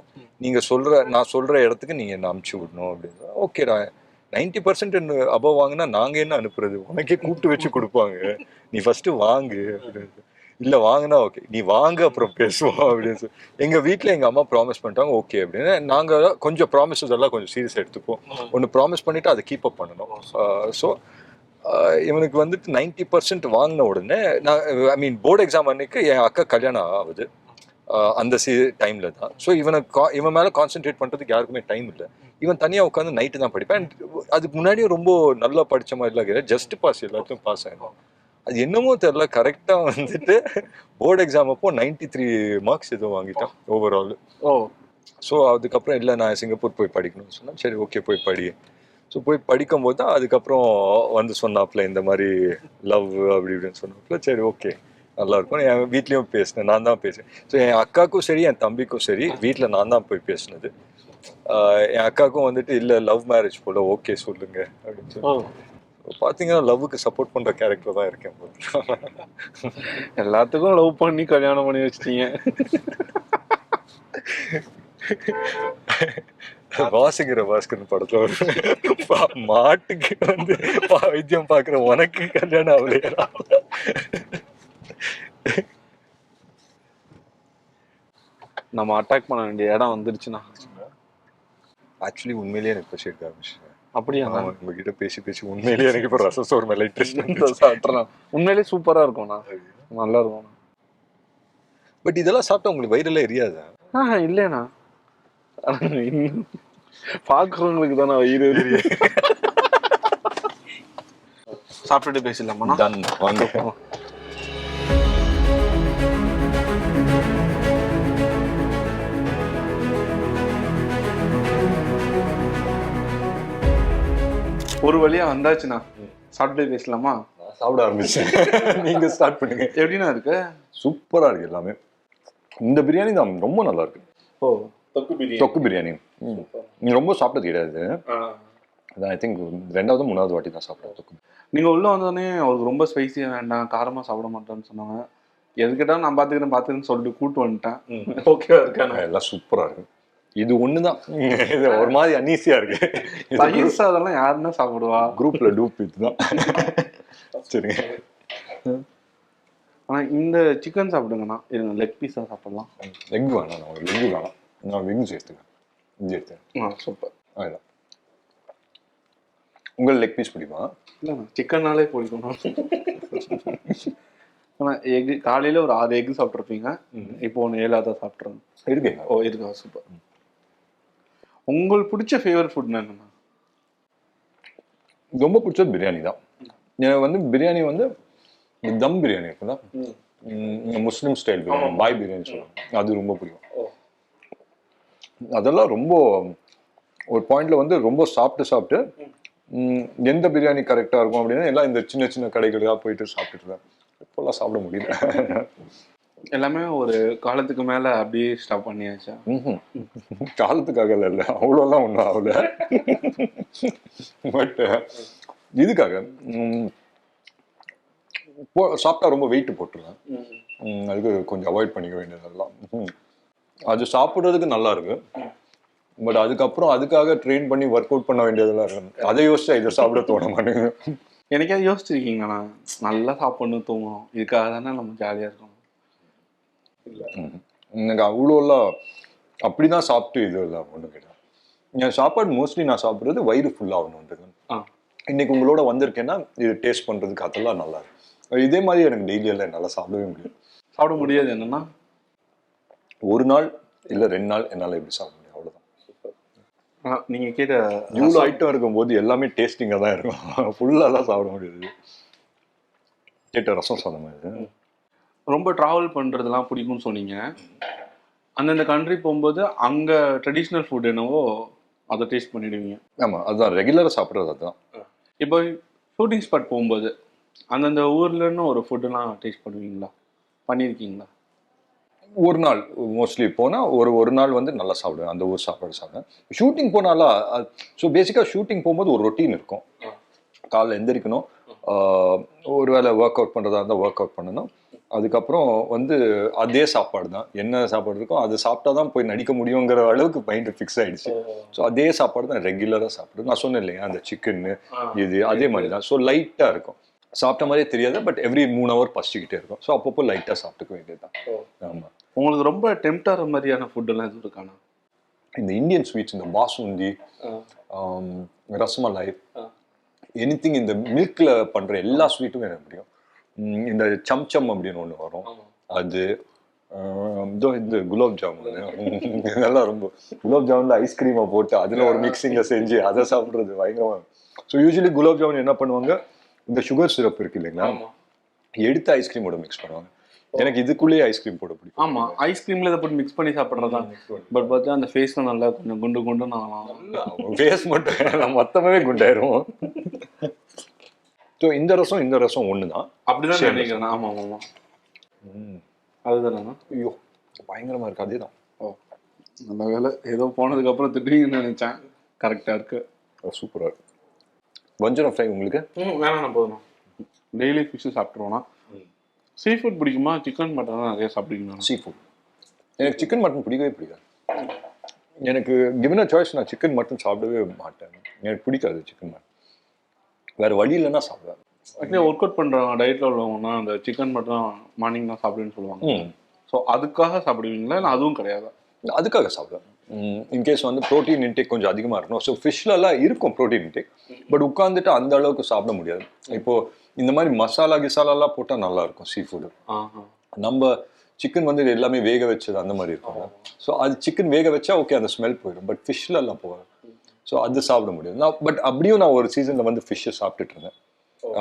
நான் சொல்ற இடத்துக்கு நீங்க என்ன அனுப்பிச்சு விடணும் அப்படின்னு. ஓகேடா, 90% அபவ் வாங்கினா நாங்க என்ன அனுப்புறது, உனக்கே கூப்பிட்டு வச்சு கொடுப்பாங்க, நீ ஃபர்ஸ்ட் வாங்கு அப்படின்னு. இல்லை வாங்கினா ஓகே, நீ வாங்க அப்புறம் பேசுவோம் அப்படின்னு சொல்லி எங்க வீட்டில் எங்க அம்மா ப்ராமிஸ் பண்ணிட்டாங்க. ஓகே அப்படின்னு நாங்கள் கொஞ்சம் ப்ராமிசஸ் எல்லாம் கொஞ்சம் சீரியஸ் எடுத்துப்போம். ஒன்று ப்ராமிஸ் பண்ணிட்டு அதை கீப் அப் பண்ணணும். ஸோ இவனுக்கு வந்துட்டு 90% வாங்கின உடனே நான் ஐ மீன் போர்டு எக்ஸாம் அன்னைக்கு என் அக்கா கல்யாணம் ஆகுது அந்த டைம்ல தான். ஸோ இவன் மேலே கான்சென்ட்ரேட் பண்ணுறதுக்கு யாருக்குமே டைம் இல்லை. இவன் தனியாக உட்காந்து நைட்டு தான் படிப்பேன். அதுக்கு முன்னாடியும் ரொம்ப நல்லா படித்த மாதிரிலாம் கிடையாது, ஜஸ்ட் பாஸ், எல்லாத்தையும் பாஸ் ஆகிடும். அது என்னமோ தெரியல, கரெக்டாக வந்துட்டு போர்டு எக்ஸாம் அப்போ 93 மார்க்ஸ் எதுவும் வாங்கிட்டான் ஓவரால். ஸோ அதுக்கப்புறம் இல்லை நான் சிங்கப்பூர் போய் படிக்கணும்னு சொன்னேன். சரி ஓகே போய் படி. ஸோ போய் படிக்கும் போது தான் அதுக்கப்புறம் வந்து சொன்னாப்புல இந்த மாதிரி லவ் அப்படி இப்படின்னு சொன்னாப்புல. சரி ஓகே நல்லாயிருக்கும். என் வீட்லேயும் பேசினேன், நான் தான் பேசுகிறேன். ஸோ என் அக்காவுக்கும் சரி என் தம்பிக்கும் சரி வீட்டில் நான் தான் போய் பேசினது. என் அக்காவுக்கும் வந்துட்டு இல்லை லவ் மேரேஜ் போல ஓகே சொல்லுங்க அப்படின்னு சொல்லி பார்த்தீங்கன்னா லவ்வுக்கு சப்போர்ட் பண்ற கேரக்டர் தான் இருக்கேன். எல்லாத்துக்கும் லவ் பண்ணி கல்யாணம் பண்ணி வச்சிட்டீங்க. வாசிக்கிற பாஸ்கர் படத்துல ஒரு மாட்டுக்கு வந்து வைத்தியம் பாக்குற உனக்கு கல்யாணம் ஆகலையா? நம்ம அட்டாக் பண்ண வேண்டிய இடம் வந்துருச்சுன்னா ஆக்சுவலி உண்மையிலேயே எனக்கு பசி எடுக்க ஆரம்பிச்சிட்டேன். அப்படியா? உங்ககிட்ட பேசி பேசி உண்மையிலேயே எனக்கு இப்போ ரசம் சோறு மேல இன்ட்ரெஸ்ட். சாப்பிட்றலாம். உண்மையிலேயே சூப்பரா இருக்கும்ண்ணா, நல்லா இருக்கும். பட் இதெல்லாம் சாப்பிட்டா உங்களுக்கு வயிறெல்லாம் எரியாதா? இல்லைண்ணா, பாக்குறவங்களுக்கு தானே வயிறு எரிய. சாப்பிட்டுட்டு பேசலாமா? டன், வாங்க. ஒரு வழியா வந்தாச்சுண்ணா, சாப்பிட்டு பேசலாமா? சாப்பிட ஆரம்பிச்சேன், நீங்க ஸ்டார்ட் பண்ணுங்க. எப்படின்னா இருக்கு? சூப்பரா இருக்கு எல்லாமே. இந்த பிரியாணி தான் ரொம்ப நல்லா இருக்கு. ஓ, தொக்கு பிரியாணி நீங்க ரொம்ப சாப்பிட்டது கிடையாது. அதான் ஐ திங்க் 2வது 3வது வாட்டி தான் சாப்பிட்டேன் தொக்கு. நீங்க உள்ள வந்தோடனே அவருக்கு ரொம்ப ஸ்பைசியா வேண்டாம், காரமா சாப்பிட மாட்டேன்னு சொன்னாங்க. எதுக்கிட்ட நான் பாத்துக்கிறேன்னு சொல்லிட்டு கூட்டு வந்துட்டேன். ஓகேவா இருக்கானே? எல்லாம் சூப்பரா இருக்கு. இது ஒண்ணுதான் ஒரு மாதிரி அன்ஈஸியா இருக்கு. தயிர் சாதம்லாம் யாருன்னா சாப்பிடுவா? குரூப்ல டூப் இதுதான். சரிங்க. ஆனா இந்த சிக்கன் சாப்பிடுங்கண்ணா. இருங்க, லெக் பீஸா சாப்பிடலாம். லெக் வேணாம், நான் லெக் வேணாம், நான் விங்ஸ் எடுத்துக்கேன். இஞ்சி எடுத்தேன். சூப்பர். அதுதான். உங்களுக்கு லெக் பீஸ் பிடிக்குமா? இல்லைண்ணா, சிக்கன்னாலே பிடிக்கும். ஆனா எக் காலையில ஒரு 6 எக் சாப்பிட்ருப்பீங்க, இப்போ 1 7 சாப்பிட்றேன். இருக்கீங்க? ஓ, இருக்கா, சூப்பர். உங்களுக்கு பிடிச்ச ஃபேவரட் ஃபுட் என்னன்னா? ரொம்ப பிடிச்சது பிரியாணி தான். எனக்கு வந்து பிரியாணி வந்து தம் பிரியாணி இருக்குல்ல, முஸ்லீம் ஸ்டைல் பிரியாணி, பாய் பிரியாணி சொல்லுவாங்க, அது ரொம்ப பிடிக்கும். அதெல்லாம் ரொம்ப ஒரு பாயிண்ட்ல வந்து ரொம்ப சாப்பிட்டு எந்த பிரியாணி கரெக்டா இருக்கும் அப்படின்னா எல்லாம் இந்த சின்ன சின்ன கடைகளுக்காக போயிட்டு சாப்பிட்டுட்டு தான். இப்போல்லாம் சாப்பிட முடியல. எல்லாமே ஒரு காலத்துக்கு மேல அப்படியே ஸ்டாப் பண்ணியாச்சா? காலத்துக்காக இல்லை, அவ்வளோலாம் ஒன்றும் ஆகல. பட் இதுக்காக சாப்பிட்டா ரொம்ப வெயிட் போட்டுருவேன். அதுக்கு கொஞ்சம் அவாய்ட் பண்ணிக்க வேண்டியதெல்லாம். அது சாப்பிட்றதுக்கு நல்லா இருக்கு, பட் அதுக்கப்புறம் அதுக்காக ட்ரெயின் பண்ணி ஒர்க் அவுட் பண்ண வேண்டியதெல்லாம் இருக்கு. அதை யோசிச்சா இதை சாப்பிட தோண மாட்டேங்குது. எனக்காவது யோசிச்சிருக்கீங்கண்ணா, நல்லா சாப்பிடணும், தூங்கணும், இதுக்காக தானே நம்ம ஜாலியா இருக்கணும். எனக்கு அவ்வளோலாம் அப்படிதான் சாப்பிட்டு இது இல்லை ஒன்றும் கிடையாது. என் சாப்பாடு மோஸ்ட்லி நான் சாப்பிட்றது வயிறு ஃபுல்லாகணுன்றது. இன்னைக்கு உங்களோட வந்திருக்கேன்னா இது டேஸ்ட் பண்றதுக்கு அதெல்லாம் நல்லா இருக்கு. இதே மாதிரி எனக்கு டெய்லி எல்லாம் என்னால் சாப்பிட முடியாது. என்னன்னா ஒரு நாள் இல்லை 2 நாள் என்னால் எப்படி சாப்பிட முடியும், அவ்வளோதான். நீங்க கேட்ட இவ்வளோ ஐட்டம் இருக்கும்போது எல்லாமே டேஸ்டிங்காக தான் இருக்கும், ஃபுல்லாலாம் சாப்பிட முடியாது. கேட்ட ரசம் சாதம் மாதிரி. ரொம்ப ட்ராவல் பண்ணுறதுலாம் பிடிக்கும்னு சொன்னீங்க. அந்தந்த கண்ட்ரி போகும்போது அங்கே ட்ரெடிஷ்னல் ஃபுட் என்னவோ அதை டேஸ்ட் பண்ணிடுவீங்க. ஆமாம், அதுதான் ரெகுலராக சாப்பிட்றது. அதுதான். இப்போ ஷூட்டிங் ஸ்பாட் போகும்போது அந்தந்த ஊர்லன்னு ஒரு ஃபுட்டுலாம் டேஸ்ட் பண்ணுவீங்களா, பண்ணியிருக்கீங்களா? ஒரு நாள் மோஸ்ட்லி போனால் ஒரு நாள் வந்து நல்லா சாப்பிடுவேன், அந்த ஊர் சாப்பாடு சாப்பிடுவேன். ஷூட்டிங் போனாலா, ஸோ பேசிக்காக ஷூட்டிங் போகும்போது ஒரு ரொட்டீன் இருக்கும். காலைல எந்திரிக்கணும், ஒரு வேளை ஒர்க் அவுட் பண்ணுறதா இருந்தால் ஒர்க் அவுட் பண்ணணும். அதுக்கப்புறம் வந்து அதே சாப்பாடு தான், என்ன சாப்பாடு இருக்கோ அதை சாப்பிட்டா தான் போய் நடிக்க முடியுங்கிற அளவுக்கு மைண்டு ஃபிக்ஸ் ஆகிடுச்சு. ஸோ அதே சாப்பாடு தான் ரெகுலராக சாப்பிடுது. நான் சொன்னேன் இல்லையா, அந்த சிக்கன்னு இது அதே மாதிரி தான். ஸோ லைட்டாக இருக்கும், சாப்பிட்ட மாதிரியே தெரியாது, பட் எவ்ரி 3 hour பசிச்சுக்கிட்டே இருக்கும். ஸோ அப்பப்போ லைட்டாக சாப்பிட்டுக்க வேண்டியது தான். ஆமாம். உங்களுக்கு ரொம்ப டெம்ப்டாகிற மாதிரியான ஃபுட்டெல்லாம் எதுவும் இருக்காண்ணா? இந்த இந்தியன் ஸ்வீட்ஸ், இந்த பாசுந்தி, ரசமலாய், எனிதிங் இந்த மில்கில் பண்ணுற எல்லா ஸ்வீட்டும் எனக்கு பிடிக்கும். இந்த சம்சம் அப்படின்னு ஒன்று வரும், அது இந்த குலாப் ஜாமுன், இதெல்லாம் ரொம்ப, குலாப் ஜாமுன்ல ஐஸ்கிரீமை போட்டு அதில் ஒரு மிக்சிங்கை செஞ்சு அதை சாப்பிட்றது பயங்கரமாக. ஸோ யூஸ்வலி குலாப் ஜாமுன் என்ன பண்ணுவாங்க, இந்த சுகர் சிரப் இருக்கு இல்லைங்களா, எடுத்து ஐஸ்கிரீமோட மிக்ஸ் பண்ணுவாங்க. எனக்கு இதுக்குள்ளேயே ஐஸ்கிரீம் போட பிடிக்கும். ஆமா, ஐஸ்கிரீம்ல இதை போட்டு மிக்ஸ் பண்ணி சாப்பிட்றதா. பட் பார்த்தா அந்த ஃபேஸ்ல நல்லா கொஞ்சம் குண்டு நான் ஃபேஸ் மட்டும் மொத்தமாவே குண்டாயிரும். ஸோ இந்த ரசம் ஒன்று தான். அப்படிதான் நினைக்கிறேன். ஆமாம் ஆமாம், அதுதானே. ஐயோ பயங்கரமா இருக்கு, அதே தான். நல்ல வேலை ஏதோ போனதுக்கப்புறம் திட்டுவீங்கன்னு நினைச்சேன். கரெக்டாக இருக்கு. சூப்பராக இருக்கு. வஞ்சரம் ஃப்ரை உங்களுக்கு? வேணாம் போதும். டெய்லி ஃபிஷ்ஷு சாப்பிட்ருவோன்னா. சீ ஃபுட் பிடிக்குமா? சிக்கன் மட்டன் நிறைய சாப்பிடுவீங்களா? Sea food. எனக்கு சிக்கன் மட்டன் பிடிக்கவே பிடிக்காது. எனக்கு கிவன் அ சாய்ஸ் நான் சிக்கன் மட்டன் சாப்பிடவே மாட்டேன். எனக்கு பிடிக்காது சிக்கன் மட்டன். வேறு வழி இல்லைன்னா சாப்பிடுவேன். ஆக்சுவலி ஒர்க் அவுட் பண்ணுறவங்க டயட்டில் உள்ளவங்கன்னா அந்த சிக்கன் மட்டும் மார்னிங் தான் சாப்பிடுன்னு சொல்லுவாங்க. ஸோ அதுக்காக சாப்பிடுவீங்களா இல்லை அதுவும் கிடையாது? அதுக்காக சாப்பிடுவேன். இன்கேஸ் வந்து ப்ரோட்டீன் இன்டேக் கொஞ்சம் அதிகமாக இருக்கணும். ஸோ ஃபிஷ்லலாம் இருக்கும் ப்ரோட்டீன் இன்டேக். பட் உட்காந்துட்டு அந்த அளவுக்கு சாப்பிட முடியாது. இப்போது இந்த மாதிரி மசாலா கிசாலாலாம் போட்டால் நல்லாயிருக்கும் சீ ஃபுட்டு. நம்ம சிக்கன் வந்து எல்லாமே வேக வச்சது அந்த மாதிரி இருக்கும். ஸோ அது சிக்கன் வேக வச்சா ஓகே அந்த ஸ்மெல் போயிடும். பட் ஃபிஷ்லலாம் போகாது. ஸோ அது சாப்பிட முடியாது. நான் பட் அப்படியும் நான் ஒரு சீசனில் வந்து ஃபிஷ்ஷை சாப்பிட்டுட்டு இருந்தேன்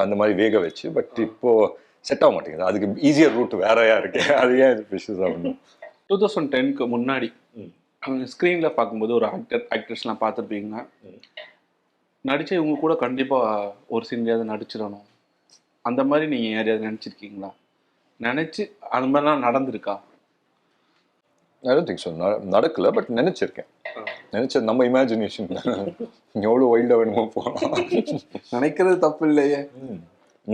அந்த மாதிரி வேக வச்சு. பட் இப்போது செட் ஆக மாட்டேங்குது. அதுக்கு ஈஸியர் ரூட் வேறையா இருக்கு. அது ஏன் ஃபிஷ்ஷு சாப்பிடணும்? 2010க்கு முன்னாடி ஸ்க்ரீனில் பார்க்கும்போது ஒரு ஆக்டர்ஸ்லாம் பார்த்துருப்பீங்க. நடிச்ச இவங்க கூட கண்டிப்பாக ஒரு சீன்லையாவது நடிச்சிடணும் அந்த மாதிரி நீங்கள் யாரையாவது நினச்சிருக்கீங்களா? நினச்சி அந்த மாதிரிலாம் நடந்திருக்கா? I don't think so. நடக்கல. பட் நினச்சிருக்கேன். நினச்சது நம்ம இமேஜினேஷன். எவ்வளோ வைல்டாக வேணுமோ போகலாம். நினைக்கிறது தப்பு இல்லையே.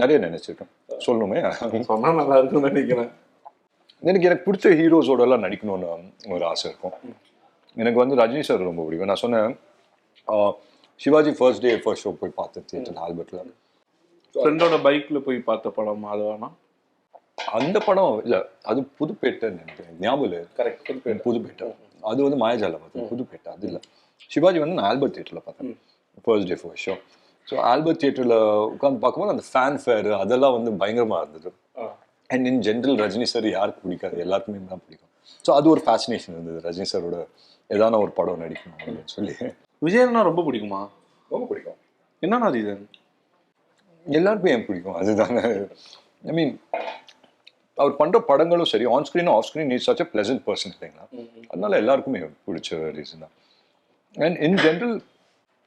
நிறைய நினச்சிருக்கேன். சொல்லணுமே சொன்னால் நல்லா இருக்குன்னு நினைக்கிறேன். எனக்கு பிடிச்ச ஹீரோஸோடலாம் நடிக்கணும்னு ஒரு ஆசை இருக்கும். எனக்கு வந்து ரஜினி சார் ரொம்ப பிடிக்கும். நான் சொன்னேன் சிவாஜி ஃபர்ஸ்ட் ஷோ போய் பார்த்தேன் தியேட்டர் ஆல்பர்ட்டில். ஃப்ரெண்டோட பைக்கில் போய் பார்த்த படம் அது வேணா? அந்த படம் இல்லை, அது புதுப்பேட்டைன்னு நினைக்கிறேன். ஞாபகம் இல்லை. கரெக்ட், புதுப்பேட்டை. அது வந்து மாயாஜால பார்த்தேன். புதுப்பேட்டை அது இல்லை. சிவாஜி வந்து நான் ஆல்பர்ட் தியேட்டரில் பார்த்தேன் ஃபர்ஸ்ட் ஷோ. ஸோ ஆல்பர்ட் தியேட்டரில் உட்காந்து பார்க்கும்போது அந்த ஃபேன் ஃபேர் அதெல்லாம் வந்து பயங்கரமாக இருந்தது. And in general Rajini sir யாருக்கு பிடிக்காது? எல்லாருக்குமே தான் பிடிக்கும். ஸோ அது ஒரு ஃபேசினேஷன் இருந்தது ரஜினி சாரோட ஏதான ஒரு படம் நடிக்கணும் அப்படின்னு சொல்லி. விஜயன்னா ரொம்ப பிடிக்குமா? ரொம்ப பிடிக்கும். என்னன்னா ரீசன்? எல்லாருக்குமே ஏன் பிடிக்கும் அதுதானே. ஐ மீன் அவர் பண்ணுற படங்களும் சரி, on screen off screen is such a pleasant person இல்லைங்களா? அதனால எல்லாருக்குமே பிடிச்ச ரீசன் தான். அண்ட் இன் ஜென்ரல்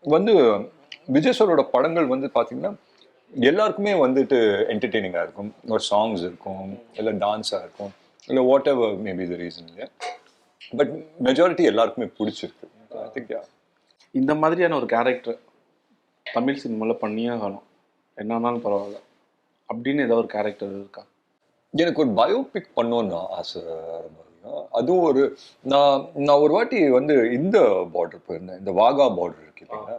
வந்து விஜய் சாரோட படங்கள் வந்து பார்த்தீங்கன்னா எல்லாருக்குமே வந்துட்டு என்டர்டெய்னிங்காக இருக்கும். ஒரு சாங்ஸ் இருக்கும், இல்லை டான்ஸாக இருக்கும், இல்லை what ever maybe the reason இல்லையா. பட் மெஜாரிட்டி எல்லாருக்குமே பிடிச்சிருக்கு. ஐ திங்க் இந்த மாதிரியான ஒரு கேரக்டர் தமிழ் சினிமாவில் பண்ணியே ஆகணும், என்னன்னாலும் பரவாயில்ல அப்படின்னு ஏதாவது ஒரு கேரக்டர் இருக்கா? எனக்கு ஒரு பயோபிக் பண்ணோன்னு ஆசை ரொம்ப அதிகம். அதுவும் ஒரு நான் ஒரு வாட்டி வந்து இந்த பார்டர் போயிருந்தேன், இந்த வாகா பார்டர் இருக்கு இல்லைங்களா.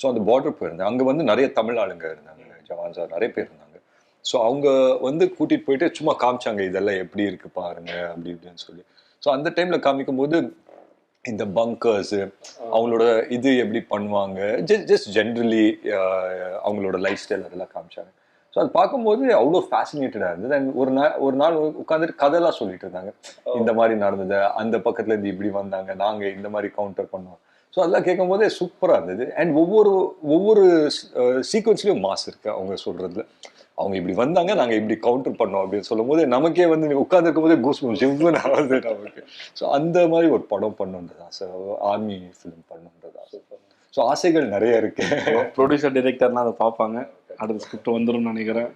ஸோ அந்த பார்டர் போயிருந்தேன். அங்கே வந்து நிறைய தமிழ் ஆளுங்க இருந்தாங்க, ஜவான் சார் நிறைய பேர் இருந்தாங்க. ஸோ அவங்க வந்து கூட்டிகிட்டு போயிட்டு சும்மா காமிச்சாங்க இதெல்லாம் எப்படி இருக்கு பாருங்க அப்படி இப்படின்னு சொல்லி. ஸோ அந்த டைமில் காமிக்கும் போது இந்த பங்கர்ஸு அவங்களோட இது எப்படி பண்ணுவாங்க, ஜஸ்ட் ஜென்ரலி அவங்களோட லைஃப் ஸ்டைல் அதெல்லாம் காமிச்சாங்க. ஸோ அது பார்க்கும்போது அவ்வளோ ஃபேசினேட்டடாக இருந்தது. அண்ட் ஒரு நாள் உட்காந்துட்டு கதையெல்லாம் சொல்லிட்டு இருந்தாங்க. இந்த மாதிரி நடந்தது, அந்த பக்கத்துல இருந்து இப்படி வந்தாங்க, நாங்கள் இந்த மாதிரி கவுண்டர் பண்ணோம். ஸோ அதெல்லாம் கேட்கும் போதே சூப்பராக இருந்தது. அண்ட் ஒவ்வொரு சீக்வன்ஸ்லேயும் மாஸ் இருக்கு அவங்க சொல்றதுல. அவங்க இப்படி வந்தாங்க, நாங்கள் இப்படி கவுண்டர் பண்ணோம் அப்படின்னு சொல்லும் போது நமக்கே வந்து உட்காந்துருக்கும் போதே கூஸ் ஜிவ்னு ஆகுது நமக்கு. ஸோ அந்த மாதிரி ஒரு படம் பண்ணுன்றது ஆசை, ஆர்மி ஃபிலிம் பண்ணுன்றது ஆசை. ஸோ ஆசைகள் நிறைய இருக்கு. ப்ரொடியூசர் டைரக்டர்லாம் அதை பார்ப்பாங்க, அடுத்த ஸ்கிரிப்ட் வந்துடும் நினைக்கிறேன்.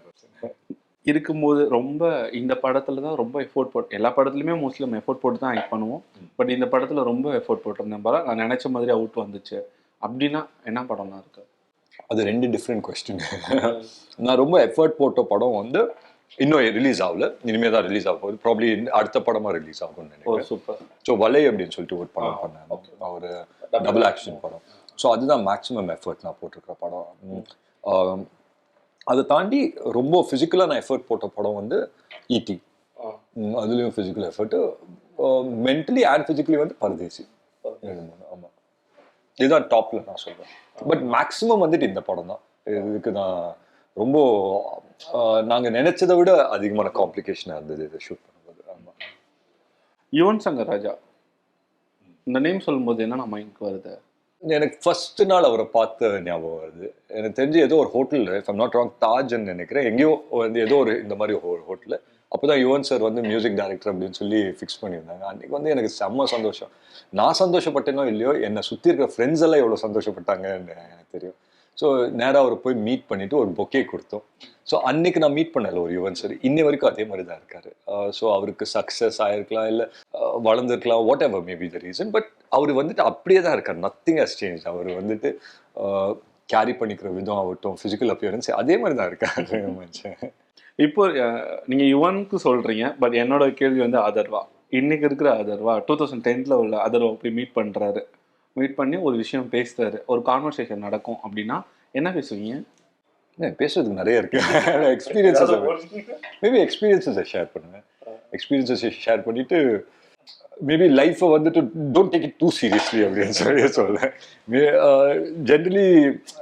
இருக்கும்போது ரொம்ப இந்த படத்துல தான் ரொம்ப எஃபோர்ட் போட்டு, எல்லா படத்துலையுமே மோஸ்ட்லி நம்ம எஃபோர்ட் போட்டு தான் ஆக்ட் பண்ணுவோம். பட் இந்த படத்துல ரொம்ப எஃபோர்ட் போட்டிருந்தேன் பாரு, நான் நினைச்ச மாதிரி அவுட் வந்துச்சு அப்படின்னா என்ன படம்லாம் இருக்கு? அது ரெண்டு டிஃப்ரெண்ட் கொஸ்டின். நான் ரொம்ப எஃபர்ட் போட்ட படம் வந்து இன்னும் ரிலீஸ் ஆகல, இனிமே தான் ரிலீஸ் ஆக போகுது. ப்ராப்ளி அடுத்த படமா ரிலீஸ் ஆகும்னு நினைக்கிறேன். சூப்பர். ஸோ வலை அப்படின்னு சொல்லிட்டு ஒரு படம் பண்ணேன், ஒரு டபுள் ஆக்ஷன் படம். ஸோ அதுதான் மேக்ஸிமம் எஃபர்ட் நான் போட்டிருக்கிற படம். அதை தாண்டி ரொம்ப ஃபிசிக்கலாக நான் எஃபர்ட் போட்ட படம் வந்து ஈடி. அதுலேயும் physical effort, mentally and physically வந்து பரதேசி. ஆமாம், இதுதான் டாப்பில் நான் சொல்கிறேன். பட் மேக்ஸிமம் வந்துட்டு இந்த படம் தான். இதுக்கு நான் ரொம்ப நாங்கள் நினைச்சதை விட அதிகமான காம்ப்ளிகேஷனாக இருந்தது இதை ஷூட் பண்ணும்போது. ஆமாம். யுவன் சங்கர் ராஜா இந்த நேம் சொல்லும்போது என்ன மைண்டுக்கு வருது? எனக்கு ஃபர்ஸ்ட் நாள் அவரை பார்த்த ஞாபகம் வருது. எனக்கு தெரிஞ்சு ஏதோ ஒரு hotel, if I'm not wrong, தாஜ்ன்னு நினைக்கிறேன், எங்கேயோ வந்து ஏதோ ஒரு இந்த மாதிரி ஒரு ஹோட்டலு. அப்போ தான் யுவன் சார் வந்து மியூசிக் டைரக்டர் அப்படின்னு சொல்லி ஃபிக்ஸ் பண்ணியிருந்தாங்க. அன்றைக்கி வந்து எனக்கு செம்ம சந்தோஷம். நான் சந்தோஷப்பட்டேனோ இல்லையோ, என்னை சுற்றி இருக்கிற ஃப்ரெண்ட்ஸ் எல்லாம் எவ்வளோ சந்தோஷப்பட்டாங்கன்னு எனக்கு தெரியும். ஸோ நேராக அவரை போய் மீட் பண்ணிட்டு ஒரு பொக்கே கொடுத்தோம். ஸோ அன்னைக்கு நான் மீட் பண்ணல ஒரு யுவன் சார், இன்னை வரைக்கும் அதே மாதிரி தான் இருக்காரு. ஸோ அவருக்கு சக்ஸஸ் ஆயிருக்கலாம், இல்லை வளர்ந்துருக்கலாம், whatever maybe the reason, but அவர் வந்துட்டு அப்படியே தான் இருக்கார். Nothing has change. அவர் வந்துட்டு கேரி பண்ணிக்கிற விதம் ஆகட்டும், ஃபிசிக்கல் அப்பியரன்ஸ் அதே மாதிரி தான் இருக்காரு மனுஷன். இப்போ நீங்க யுவனுக்கு சொல்றீங்க, பட் என்னோட கேள்வி வந்து அதர்வா. இன்னைக்கு இருக்கிற அதர்வா 2010 உள்ள அதர்வா போய் மீட் பண்றாரு. மீட் பண்ணி ஒரு விஷயம் பேசுறாரு, ஒரு கான்வர்சேஷன் நடக்கும் அப்படின்னா என்ன பேசுவீங்க? பேசுறதுக்கு நிறைய இருக்கு. எக்ஸ்பீரியன்ஸஸ் மேபி எக்ஸ்பீரியன்ஸஸை ஷேர் பண்ணுவேன். எக்ஸ்பீரியன்ஸஸை ஷேர் பண்ணிட்டு மேபி லைஃப்பை வந்துட்டு don't take it two seriously அப்படின்னு சொல்லி சொல்லேன். ஜென்ரலி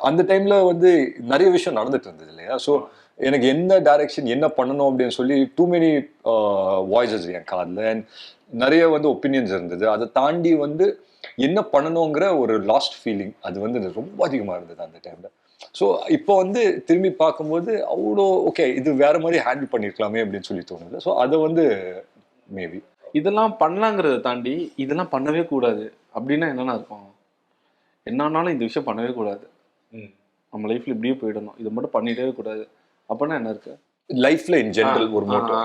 அந்த டைம்ல வந்து நிறைய விஷயம் நடந்துட்டு இருந்தது இல்லையா? ஸோ எனக்கு என்ன டைரக்ஷன் என்ன பண்ணணும் அப்படின்னு சொல்லி டூ மெனி வாய்ஸஸ் என் காதில், அண்ட் நிறைய வந்து ஒப்பீனியன்ஸ் இருந்தது. அதை தாண்டி வந்து என்ன பண்ணணுங்கிற ஒரு லாஸ்ட் ஃபீலிங் அது வந்து ரொம்ப அதிகமாக இருந்தது அந்த டைமில். ஸோ இப்போ வந்து திரும்பி பார்க்கும்போது அவ்வளோ ஓகே, இது வேற மாதிரி ஹேண்டில் பண்ணியிருக்கலாமே அப்படின்னு சொல்லி தோணுது. ஸோ அதை வந்து மேபி இதெல்லாம் பண்ணலாங்கிறத தாண்டி இதெல்லாம் பண்ணவே கூடாது அப்படின்னா என்னென்ன இருக்கும்? என்னன்னாலும் இந்த விஷயம் பண்ணவே கூடாது, நம்ம லைஃப்ல இப்படியே போயிடணும், இதை மட்டும் பண்ணிட்டே கூடாது அப்படின்னா என்ன இருக்கு லைஃப்ல இன் ஜென்ரல்? ஒரு மோட்டோ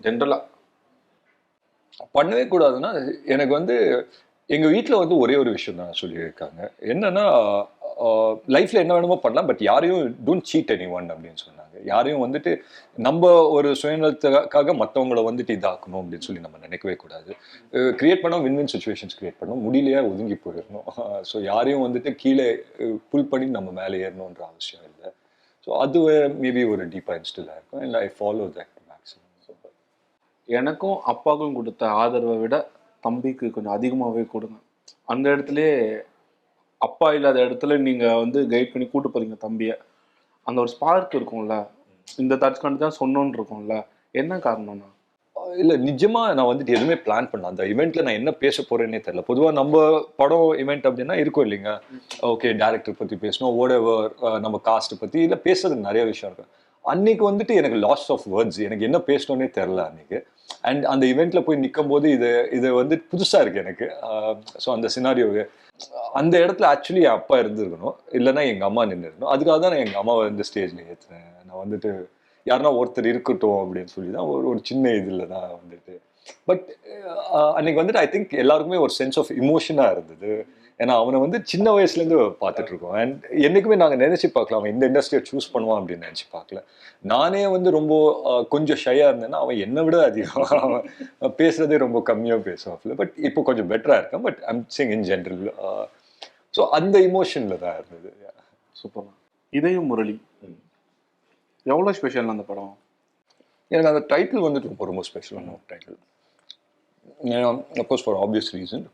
ஜென்ரலா பண்ணவே கூடாதுன்னா, எனக்கு வந்து எங்க வீட்டில் வந்து ஒரே ஒரு விஷயம் தான் சொல்லியிருக்காங்க. என்னன்னா லைஃப்ல என்ன வேணுமோ பண்ணலாம், பட் யாரையும் டோன்ட் சீட் எனி ஒன் அப்படின்னு சொன்னாங்க. யாரையும் வந்துட்டு நம்ம ஒரு சுயநலத்துக்காக மற்றவங்களை வந்துட்டு இதாக்கணும் அப்படின்னு சொல்லி நம்ம நினைக்கவே கூடாது. கிரியேட் பண்ணோம், வின் சுச்சுவேஷன்ஸ் கிரியேட் பண்ணோம், முடியலையா ஒதுங்கி போயிடணும். ஸோ யாரையும் வந்துட்டு கீழே புல் பண்ணி நம்ம மேலே ஏறணுன்ற அவசியம் இல்லை. ஸோ அது மேபி ஒரு டீப்பாக இன்ஸ்டிலாக இருக்கும், and I follow that maximum. எனக்கும் அப்பாவுக்கும் கொடுத்த ஆதரவை விட தம்பிக்கு கொஞ்சம் அதிகமாகவே கொடுங்க. அந்த இடத்துலயே அப்பா இல்லாத இடத்துல நீங்க வந்து கைட் பண்ணி கூட்டு போறீங்க தம்பியை, அந்த ஒரு ஸ்பார்க் இருக்கும்ல, இந்த தச்சுக்காண்டி தான் சொன்னோன்னு இருக்கும்ல, என்ன காரணம்னா? இல்லை நிஜமா நான் வந்துட்டு எதுவுமே பிளான் பண்ணல. அந்த இவெண்ட்ல நான் என்ன பேச போறேன்னே தெரியல. பொதுவாக நம்ம படம் இவெண்ட் அப்படின்னா இருக்கும் இல்லைங்க, ஓகே டைரக்டர் பத்தி பேசணும், ஓடவர் நம்ம காஸ்ட் பத்தி இல்லை பேசுறதுக்கு நிறைய விஷயம் இருக்கு. அன்னைக்கு வந்துட்டு எனக்கு லாஸ் ஆஃப் வேர்ட்ஸ், எனக்கு என்ன பேசணும்னே தெரில அன்னைக்கு. அண்ட் அந்த இவெண்ட்ல போய் நிற்கும் போது இது வந்து புதுசா இருக்கு எனக்கு. ஸோ அந்த சினாரியோவே அந்த இடத்துல ஆக்சுவலி என் அப்பா இருந்திருக்கணும், இல்லைன்னா எங்க அம்மா நின்று இருக்கணும். அதுக்காக தான் நான் எங்க அம்மாவை வந்து ஸ்டேஜ்ல ஏற்றுனேன். நான் வந்துட்டு யாருன்னா ஒருத்தர் இருக்கட்டும் அப்படின்னு சொல்லி தான் ஒரு சின்ன இதில் தான் வந்துட்டு. பட் அன்னைக்கு வந்துட்டு ஐ திங்க் எல்லாருக்குமே ஒரு சென்ஸ் ஆஃப் இமோஷனாக இருந்தது. ஏன்னா அவனை வந்து சின்ன வயசுலேருந்து பார்த்துட்டு இருக்கோம். அண்ட் என்றைக்குமே நாங்கள் நினைச்சு பார்க்கலாம் அவன் இந்த இண்டஸ்ட்ரியை சூஸ் பண்ணுவான் அப்படின்னு நினச்சி பார்க்கல. நானே வந்து ரொம்ப கொஞ்சம் ஷையாக இருந்தேன்னா அவன் என்னை விட அதிகம் அவன் பேசுறதே ரொம்ப கம்மியாக பேசுவான். பட் இப்போ கொஞ்சம் பெட்டராக இருக்கேன். But I'm saying in general. So அந்த இமோஷனில் தான் இருந்தது. சூப்பர். இதயம் முரளி எவ்வளோ ஸ்பெஷல் அந்த படம்? எனக்கு அந்த டைட்டில் வந்துட்டு ரொம்ப ரொம்ப ஸ்பெஷலான ஒரு title. Of course for obvious reason.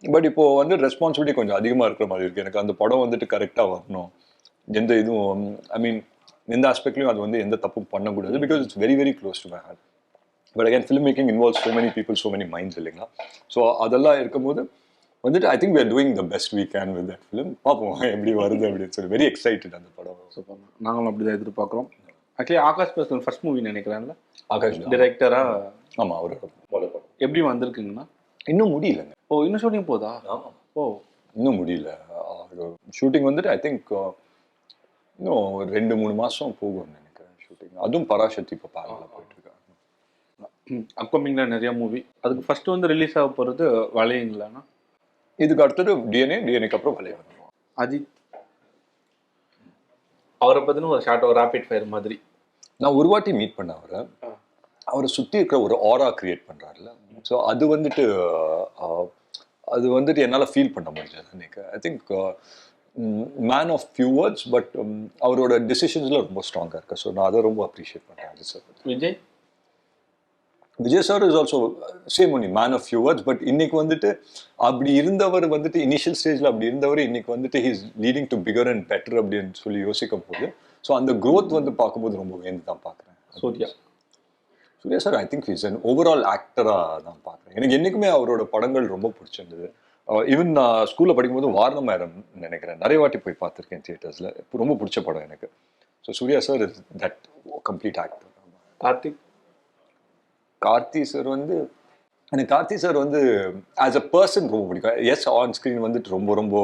But இப்போ வந்து ரெஸ்பான்சிபிலிட்டி கொஞ்சம் அதிகமாக இருக்கிற மாதிரி இருக்குது எனக்கு. அந்த படம் வந்துட்டு கரெக்டாக வரணும், எந்த இதுவும் ஐ மீன் எந்த ஆஸ்பெக்ட்லையும் அது வந்து எந்த தப்பும் பண்ணக்கூடாது. Because it's very very close to my heart. But again film making involve so many people, so many minds இல்லைங்களா? ஸோ அதெல்லாம் இருக்கும்போது வந்துட்டு I think we are doing the best we can with that film. பார்ப்போம் எப்படி வருது அப்படின்னு சொல்லி. Very excited அந்த படம். சூப்பர். நாங்களும் அப்படி தான் எதிர்பார்க்குறோம். ஆக்சுவலி ஆகாஷ் பேசுகிற ஃபர்ஸ்ட் மூவி நினைக்கிறேன்ல, ஆகாஷ் டிரெக்டரா? ஆமாம், அவர் எப்படி வந்திருக்குங்கண்ணா? இன்னும் முடியலங்க. ஓ, இன்னும் ஷூட்டிங் போதா? ஓ, இன்னும் முடியல. ஷூட்டிங் வந்துட்டு ஐ திங்க் இன்னும் ஒரு 2-3 மாதம் போகும்னு நினைக்கிறேன் ஷூட்டிங். அதுவும் பராசக்தி இப்போ பேரலாக போயிட்டு இருக்காங்க. அப்கமிங்ல நிறைய மூவி. அதுக்கு ஃபர்ஸ்ட் வந்து ரிலீஸ் ஆக போகிறது வளையங்களாண்ணா? இதுக்கு அடுத்தது டிஎன்ஏக்கு அப்புறம் வளைய வந்துடும். அஜித் அவரை பற்றின ஒரு ஷார்ட், ஒரு ரேபிட் ஃபயர் மாதிரி. நான் ஒரு வாட்டி மீட் பண்ண அவரை சுற்றி இருக்கிற ஒரு ஆரா கிரியேட் பண்ணுறாருல, ஸோ அது வந்துட்டு என்னால் ஃபீல் பண்ண முடிஞ்சது அன்னைக்கு. I think man of few words, but அவரோட டிசிஷன்ஸில் ரொம்ப ஸ்ட்ராங்காக இருக்கு. ஸோ நான் அதை ரொம்ப அப்ரிஷியேட் பண்ணுறேன். Ajith sir. Vijay sir is also same only man of few words. But இன்னைக்கு வந்துட்டு அப்படி இருந்தவர் வந்துட்டு இனிஷியல் ஸ்டேஜில் அப்படி இருந்தவர் இன்னைக்கு வந்துட்டு he's leading to figure and better அப்படின்னு சொல்லி யோசிக்கும் போது, ஸோ அந்த க்ரோத் வந்து பார்க்கும்போது ரொம்ப வேந்து தான் பார்க்குறேன். Suriya sir I think he's an overall ஆக்டராக தான் பார்க்குறேன். எனக்கு என்றைக்குமே அவரோட படங்கள் ரொம்ப பிடிச்சிருந்தது. ஈவன் நான் ஸ்கூலில் படிக்கும்போது வாரணமாயிரம் நினைக்கிறேன் நிறைய வாட்டி போய் பார்த்துருக்கேன் தியேட்டர்ஸில். இப்போ ரொம்ப பிடிச்ச படம் எனக்கு. So Suriya sir is that complete actor. Karthi sir வந்து எனக்கு கார்த்தி சார் வந்து ஆஸ் அ பர்சன் ரொம்ப பிடிக்கும். எஸ், ஆன் ஸ்க்ரீன் வந்துட்டு ரொம்ப ரொம்ப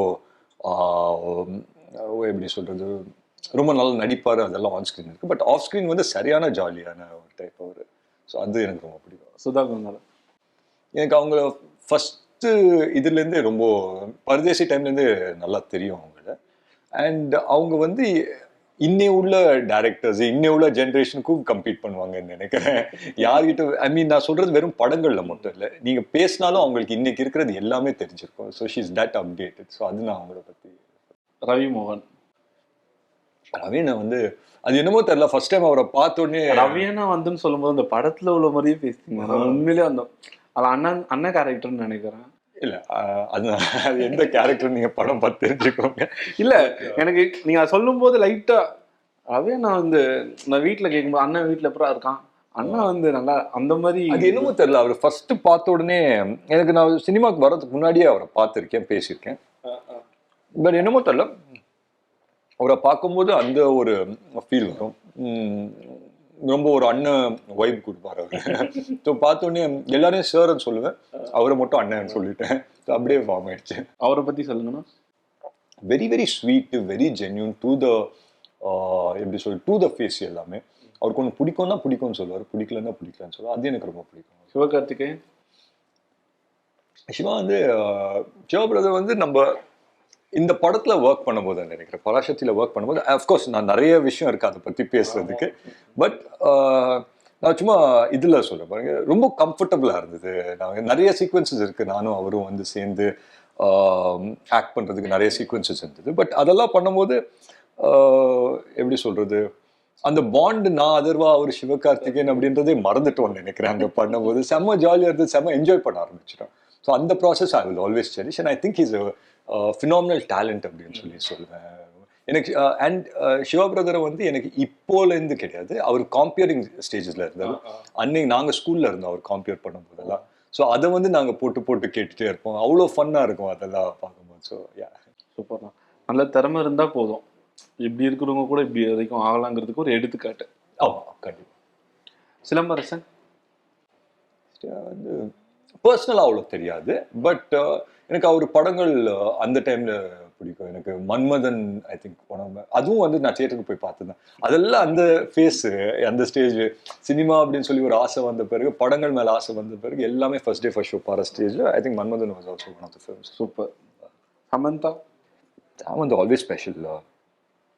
எப்படி சொல்றது, ரொம்ப நல்லா நடிப்பார், அதெல்லாம் ஆன் ஸ்க்ரீன் இருக்கு. பட் ஆஃப் ஸ்க்ரீன் வந்து சரியான ஜாலியான ஒரு டைப் அவர். ஸோ அது எனக்கு ரொம்ப பிடிக்கும். சுதா கங்காரா எனக்கு அவங்கள ஃபஸ்ட்டு இதுலேருந்தே ரொம்ப பரதேசி டைம்லேருந்தே நல்லா தெரியும் அவங்கள. அண்ட் அவங்க வந்து இன்னே உள்ள டைரக்டர்ஸ் இன்னே உள்ள ஜென்ரேஷனுக்கும் கம்பீட் பண்ணுவாங்கன்னு நினைக்கிறேன். யார்கிட்ட ஐ மீன் நான் சொல்றது வெறும் படங்கள்ல மட்டும் இல்லை, நீங்க பேசினாலும் அவங்களுக்கு இன்னைக்கு இருக்கிறது எல்லாமே தெரிஞ்சிருக்கும். So she is that updated. So அது நான் அவங்கள பற்றி. ரவி மோகன். ரவீனை வந்து அது என்னமோ தெரியல, ஃபர்ஸ்ட் டைம் அவரை பார்த்த உடனே ரவியனா வந்துன்னு சொல்லும்போது அந்த படத்துல உள்ள மாதிரியே பேசுறீங்க. நான் உண்மையிலேயே அந்த அது அண்ணன் அண்ணன் கேரக்டர்னு நினைக்கிறேன். இல்ல அது எந்த கேரக்டர் நீங்க படம் பார்த்து தெரிஞ்சுக்கோங்க. இல்ல எனக்கு நீங்க சொல்லும் போது லைட்டா ரவியனா வந்து நான் வீட்டுல கேட்கும்போது அண்ணன் வீட்டுல எப்படா இருக்கான், அண்ணா வந்து நல்லா அந்த மாதிரி. அது என்னமோ தெரியல, அவர் ஃபர்ஸ்ட் பார்த்த உடனே எனக்கு, நான் சினிமாவுக்கு வர்றதுக்கு முன்னாடியே அவரை பார்த்துருக்கேன், பேசியிருக்கேன். பட் என்னமோ தெரியல, அவரை பார்க்கும்போது அந்த ஒரு ஃபீல் வரும். ரொம்ப ஒரு அண்ணன் வைப் கொடுப்பாரு அவர். ஸோ பார்த்தோன்னே எல்லாரையும் சார்ன்னு சொல்லுவேன், அவரை மட்டும் அண்ணன் சொல்லிட்டேன். ஸோ அப்படியே ஃபார்ம் ஆயிடுச்சு. அவரை பத்தி சொல்லுங்கண்ணா. Very very sweet, very genuine, to the எப்படி சொல்லு, டு த ஃபேஸ். எல்லாமே அவருக்கு ஒன்று பிடிக்கும்னா பிடிக்கும்னு சொல்லுவார், பிடிக்கலன்னா பிடிக்கலன்னு சொல்லுவார். அது எனக்கு ரொம்ப பிடிக்கும். சிவகார்த்திகேயன். சிவா வந்து சிவா பிரதர் வந்து நம்ம இந்த படத்துல ஒர்க் பண்ணும்போது நினைக்கிறேன், பராசக்தியில ஒர்க் பண்ணும்போது அஃப்கோர்ஸ் நான் நிறைய விஷயம் இருக்கு அதை பத்தி பேசுறதுக்கு. பட் நான் சும்மா இதுல சொல்ல பாருங்க, ரொம்ப கம்ஃபர்டபுளா இருந்தது. நான் நிறைய சீக்வன்சஸ் இருக்கு, நானும் அவரும் வந்து சேர்ந்து ஆக்ட் பண்றதுக்கு நிறைய சீக்வன்சஸ் இருந்தது. பட் அதெல்லாம் பண்ணும்போது எப்படி சொல்றது, அந்த பாண்ட் நான் அதர்வா அவர் சிவகார்த்திகேயன் அப்படின்றதே மறந்துட்டோம்னு நினைக்கிறேன். அங்கே பண்ணும்போது செம்ம ஜாலியாக இருந்தது, செம்ம என்ஜாய் பண்ண ஆரம்பிச்சிட்டோம். ஸோ அந்த process I will always cherish. And I think is phenomenal talent அப்படின்னு சொல்லுவேன் எனக்கு. அண்ட் சிவா பிரதரை வந்து எனக்கு இப்போலேருந்து கிடையாது, அவர் காம்பியரிங் ஸ்டேஜஸ்ல இருந்தார். அன்னைக்கு நாங்கள் ஸ்கூல்ல இருந்தோம் அவர் காம்பியர் பண்ணும்போதெல்லாம். ஸோ அதை வந்து நாங்கள் போட்டு போட்டு கேட்டுட்டே இருப்போம், அவ்வளோ ஃபன்னாக இருக்கும் அதெல்லாம் பார்க்கும்போது. ஸோ சூப்பர் தான். நல்ல திறமை இருந்தா போதும், இப்படி இருக்கிறவங்க கூட இப்படி வரைக்கும் ஆகலாங்கிறதுக்கு ஒரு எடுத்துக்காட்டு. ஆமாம், கண்டிப்பாக. சிலம்பரசன் வந்து பர்சனலாக அவ்வளோ தெரியாது. பட் எனக்கு அவர் படங்கள் அந்த டைம்ல பிடிக்கும். எனக்கு மன்மதன் ஐ திங்க் போன, அதுவும் வந்து நான் தியேட்டருக்கு போய் பார்த்துதான். அதெல்லாம் அந்த ஃபேஸு, அந்த ஸ்டேஜ், சினிமா அப்படின்னு சொல்லி ஒரு ஆசை வந்த பிறகு, படங்கள் மேலே ஆசை வந்த பிறகு எல்லாமே ஃபர்ஸ்ட் டே ஃபர்ஸ்ட் ஷோ பாரு stage. I think Manmadhan was also one of the films. Super. Samantha. வந்து ஆல்வேஸ் ஸ்பெஷல்,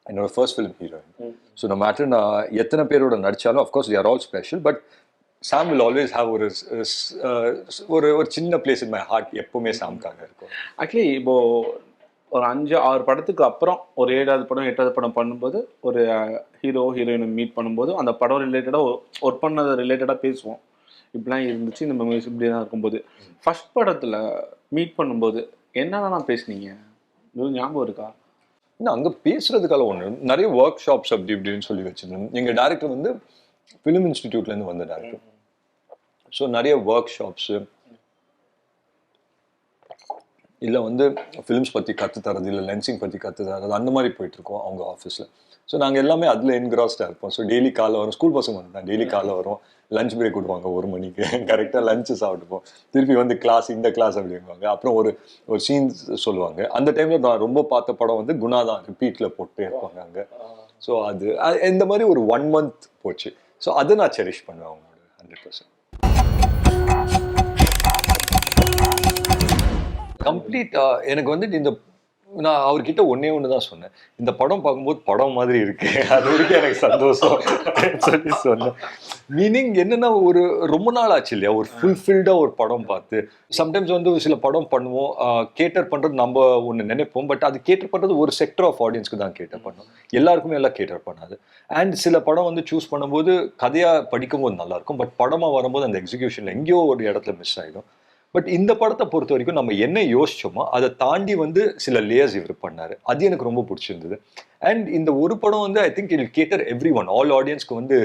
என்னோட first film heroine. So no matter நான் எத்தனை பேரோட நடிச்சாலும் of course they are all special, but Sam will always have ஒரு ஒரு சின்ன பிளேஸ் இன் மை ஹார்ட். எப்பவுமே சாம்காக இருக்கும். ஆக்சுவலி இப்போ ஒரு 5-6 படத்துக்கு அப்புறம் ஒரு 7வது படம் 8வது படம் பண்ணும்போது ஒரு ஹீரோ ஹீரோயினை மீட் பண்ணும்போது அந்த படம் ரிலேட்டடாக ஒர்க் பண்ணது ரிலேட்டடாக பேசுவோம். இப்படிலாம் இருந்துச்சு, இந்த மெமரிஸ் இப்படி தான் இருக்கும்போது ஃபர்ஸ்ட் படத்தில் மீட் பண்ணும்போது என்னென்னலாம் பேசுனீங்க, எதுவும் ஞாபகம் இருக்கா? இன்னும் அங்கே பேசுறதுக்காக ஒன்று நிறைய ஒர்க் ஷாப்ஸ் அப்படி இப்படின்னு சொல்லி வச்சிருந்தோம். எங்கள் டேரக்டர் வந்து ஃபிலிம் இன்ஸ்டிடியூட்லேருந்து வந்த டேரக்டர். ஸோ நிறைய ஒர்க் ஷாப்ஸு இல்லை வந்து ஃபிலிம்ஸ் பற்றி கற்றுத்தரது, இல்லை லென்சிங் பற்றி கற்றுத்தரது, அந்த மாதிரி போயிட்டுருக்கோம் அவங்க ஆஃபீஸில். ஸோ நாங்கள் எல்லாமே அதில் என்கிராஸ்டாக இருப்போம். ஸோ டெய்லி காலை வரும், ஸ்கூல் பசங்க வந்து தான் டெய்லி காலை வரும், லஞ்ச் பிரேக் விடுவாங்க 1 மணிக்கு, கரெக்டாக லஞ்சு சாப்பிட்டுப்போம், திருப்பி வந்து கிளாஸ், இந்த கிளாஸ் அப்படிங்குவாங்க. அப்புறம் ஒரு சீன் சொல்லுவாங்க. அந்த டைமில் நான் ரொம்ப பார்த்த படம் வந்து குணா தான், ரிப்பீட்டில் போட்டு இருப்பாங்க அங்கே. ஸோ அது இந்த மாதிரி ஒரு 1 மந்த் போச்சு. ஸோ அதை நான் செரிஷ் பண்ணுவேன் அவங்களோட 100%. கம்ப்ளீட் எனக்கு வந்து இந்த நான் அவர்கிட்ட ஒன்னே தான் சொன்னேன், இந்த படம் பார்க்கும்போது படம் மாதிரி இருக்கு, அது வரைக்கும் எனக்கு சந்தோஷம் சொல்லி சொன்னேன். மீனிங் என்னன்னா, ஒரு ரொம்ப நாள் ஆச்சு இல்லையா ஒரு ஃபுல்ஃபில்டா ஒரு படம் பார்த்து. சம்டைம்ஸ் வந்து சில படம் பண்ணுவோம், கேட்டர் பண்றது நம்ம ஒன்று நினைப்போம், பட் அது கேட்டர் பண்றது ஒரு செக்டர் ஆஃப் ஆடியன்ஸ்க்கு தான் கேட்டர் பண்ணும், எல்லாருக்குமே எல்லாம் கேட்டர் பண்ணாது. அண்ட் சில படம் வந்து சூஸ் பண்ணும்போது கதையா படிக்கும்போது நல்லா இருக்கும், பட் படமா வரும்போது அந்த எக்ஸிகியூஷன்ல எங்கேயோ ஒரு இடத்துல மிஸ் ஆயிடும். பட் இந்த படத்தை பொறுத்த வரைக்கும் நம்ம என்ன யோசிச்சோமோ அதை தாண்டி வந்து சில லேயர்ஸ் இவர் பண்ணாரு, அது எனக்கு ரொம்ப பிடிச்சிருந்தது. அண்ட் இந்த ஒரு படம் வந்து I think it cater every one, all ஆடியன்ஸ்க்கு வந்து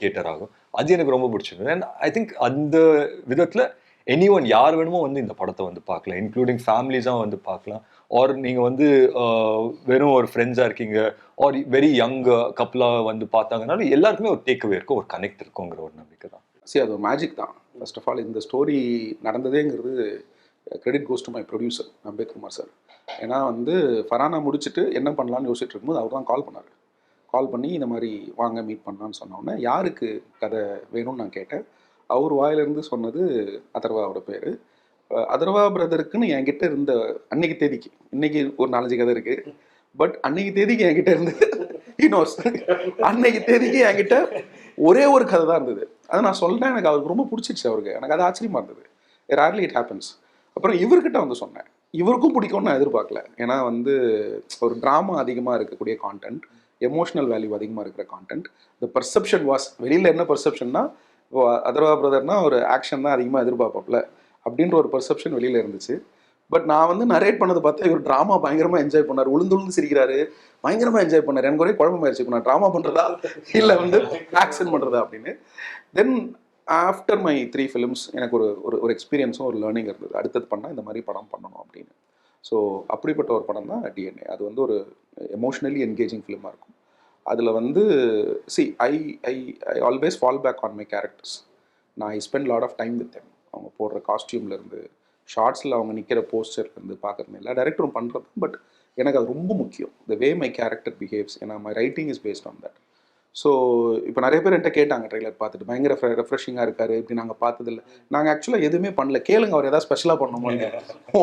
கேட்டர் ஆகும், அது எனக்கு ரொம்ப பிடிச்சிருந்தது. அண்ட் ஐ திங்க் அந்த விதத்துல எனி ஒன் யார் வேணுமோ வந்து இந்த படத்தை வந்து பார்க்கலாம், இன்க்ளூடிங் ஃபேமிலிஸாக வந்து பார்க்கலாம். ஆர் நீங்கள் வந்து வெறும் ஒரு ஃப்ரெண்ட்ஸாக இருக்கீங்க, ஆர் வெரி யங் கப்பலாக வந்து பார்த்தாங்கனாலும் எல்லாருக்குமே ஒரு டேக்அவே இருக்கும், ஒரு கனெக்ட் இருக்குங்கிற ஒரு நம்பிக்கை தான். சரி, அது ஒரு மேஜிக் தான். ஃபர்ஸ்ட் ஆஃப் ஆல் இந்த ஸ்டோரி நடந்ததேங்கிறது credit goes to my producer Ambethkumar sir. ஏன்னா வந்து ஃபரானா முடிச்சுட்டு என்ன பண்ணலான்னு யோசிச்சுட்டு இருக்கும்போது அவர் தான் கால் பண்ணார். கால் பண்ணி இந்த மாதிரி வாங்க மீட் பண்ணலான்னு சொன்னோன்னே யாருக்கு கதை வேணும்னு நான் கேட்டேன். அவர் வாயிலிருந்து சொன்னது அதர்வாவோட பேர். அதர்வா பிரதருக்குன்னு என்கிட்ட இருந்த அன்னைக்கு தேதிக்கு, இன்னைக்கு ஒரு 4-5 கதை இருக்கு, பட் அன்னைக்கு தேதிக்கு என்கிட்ட இருந்தது இன்னொரு அன்னைக்கு தேதிக்கு என்கிட்ட ஒரே ஒரு கதை தான் இருந்தது. அதை நான் சொல்லிட்டேன். எனக்கு அவருக்கு ரொம்ப பிடிச்சிருச்சு. அவருக்கு எனக்கு அது ஆச்சரியமா இருந்தது. Rarely it happens. அப்புறம் இவர்கிட்ட வந்து சொன்னேன். இவருக்கும் பிடிக்கும்னு நான் எதிர்பார்க்கல. ஏன்னா வந்து ஒரு ட்ராமா அதிகமாக இருக்கக்கூடிய கான்டென்ட், எமோஷனல் வேல்யூ அதிகமாக இருக்கிற கான்டென்ட். த பர்செப்ஷன் வாஸ், வெளியில் என்ன பர்செப்ஷன்னா அதர்வா பிரதர்னா ஒரு ஆக்ஷன் தான் அதிகமாக எதிர்பார்ப்பாப்ல அப்படின்ற ஒரு பர்செப்ஷன் வெளியில் இருந்துச்சு. பட் நான் வந்து நரேட் பண்ணது பார்த்தா இவர் ட்ராமா பயங்கரமாக என்ஜாய் பண்ணார். உளுந்து சிரிக்கிறாரு, பயங்கரமாக என்ஜாய் பண்ணார். எனக்கு ஒரே குழம்பமாயிருச்சு, இப்போ நான் ட்ராமா பண்ணுறதா இல்லை வந்து ஆக்ஷன் பண்ணுறதா அப்படின்னு. தென் ஆஃப்டர் மை 3 ஃபிலிம்ஸ் எனக்கு ஒரு எக்ஸ்பீரியன்ஸும் ஒரு லேர்னிங் இருந்தது. அடுத்தது பண்ணால் இந்த மாதிரி படம் பண்ணணும் அப்படின்னு. ஸோ அப்படிப்பட்ட ஒரு படம் தான் டிஎன்ஏ. அது வந்து ஒரு எமோஷ்னலி என்கேஜிங் ஃபிலிமாக இருக்கும். அதில் வந்து I always fall back on my characters. நான் I spend lot of time with them. அவங்க போடுற காஸ்டியூம்லேருந்து, ஷார்ட்ஸில் அவங்க நிற்கிற போஸ்டர்லேருந்து பார்க்குறது எல்லா டேரக்டரும் பண்ணுறது. பட் எனக்கு அது ரொம்ப முக்கியம், த வே மை கேரக்டர் பிஹேவ்ஸ். ஏன்னா my writing is based on that. So இப்போ நிறைய பேர் என்கிட்ட கேட்டாங்க ட்ரெய்லர் பார்த்துட்டு, பயங்கர ரெஃப்ரெஷிங்காக இருக்காரு, இப்படி நாங்கள் பார்த்ததில்ல. நாங்கள் ஆக்சுவலாக எதுவுமே பண்ணல. கேளுங்க அவர் ஏதாவது ஸ்பெஷலாக பண்ணணுமோ,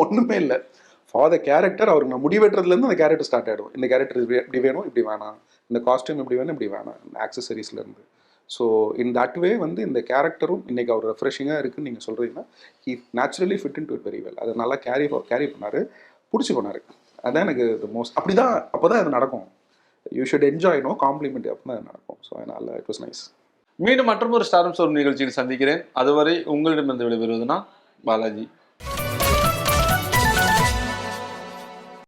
ஒன்றுமே இல்லை. ஃபார் த கேரக்டர் அவருக்கு நான் முடிவெட்டுறதுலேருந்து அந்த கேரக்டர் ஸ்டார்ட் ஆகிடும். இந்த கேரக்டர் இப்படி வேணும், இப்படி வேணாம், இந்த காஸ்டியூம் இப்படி வேணும், இப்படி வேணாம், ஆக்சசரிஸ்லேருந்து. ஸோ இன் தட் வே வந்து இந்த கேரக்டரும் இன்றைக்கி அவர் ரெஃப்ரெஷிங்காக இருக்குன்னு நீங்கள் சொல்கிறீங்கன்னா, he naturally fit in to it very well. அதை நல்லா கேரி பண்ணார், பிடிச்சி பண்ணார். அதுதான் எனக்கு த மோஸ்ட். அப்படி தான், அப்போ தான் அது நடக்கும். You should enjoy, no compliment, அப்போ தான் அது நடக்கும். ஸோ அதனால் இட் வாஸ் நைஸ். மீண்டும் மற்றொரு ஸ்டாரும் நிகழ்ச்சியில் சந்திக்கிறேன். அதுவரை உங்களிடமிருந்து விடைபெறுவது நான் பாலாஜி.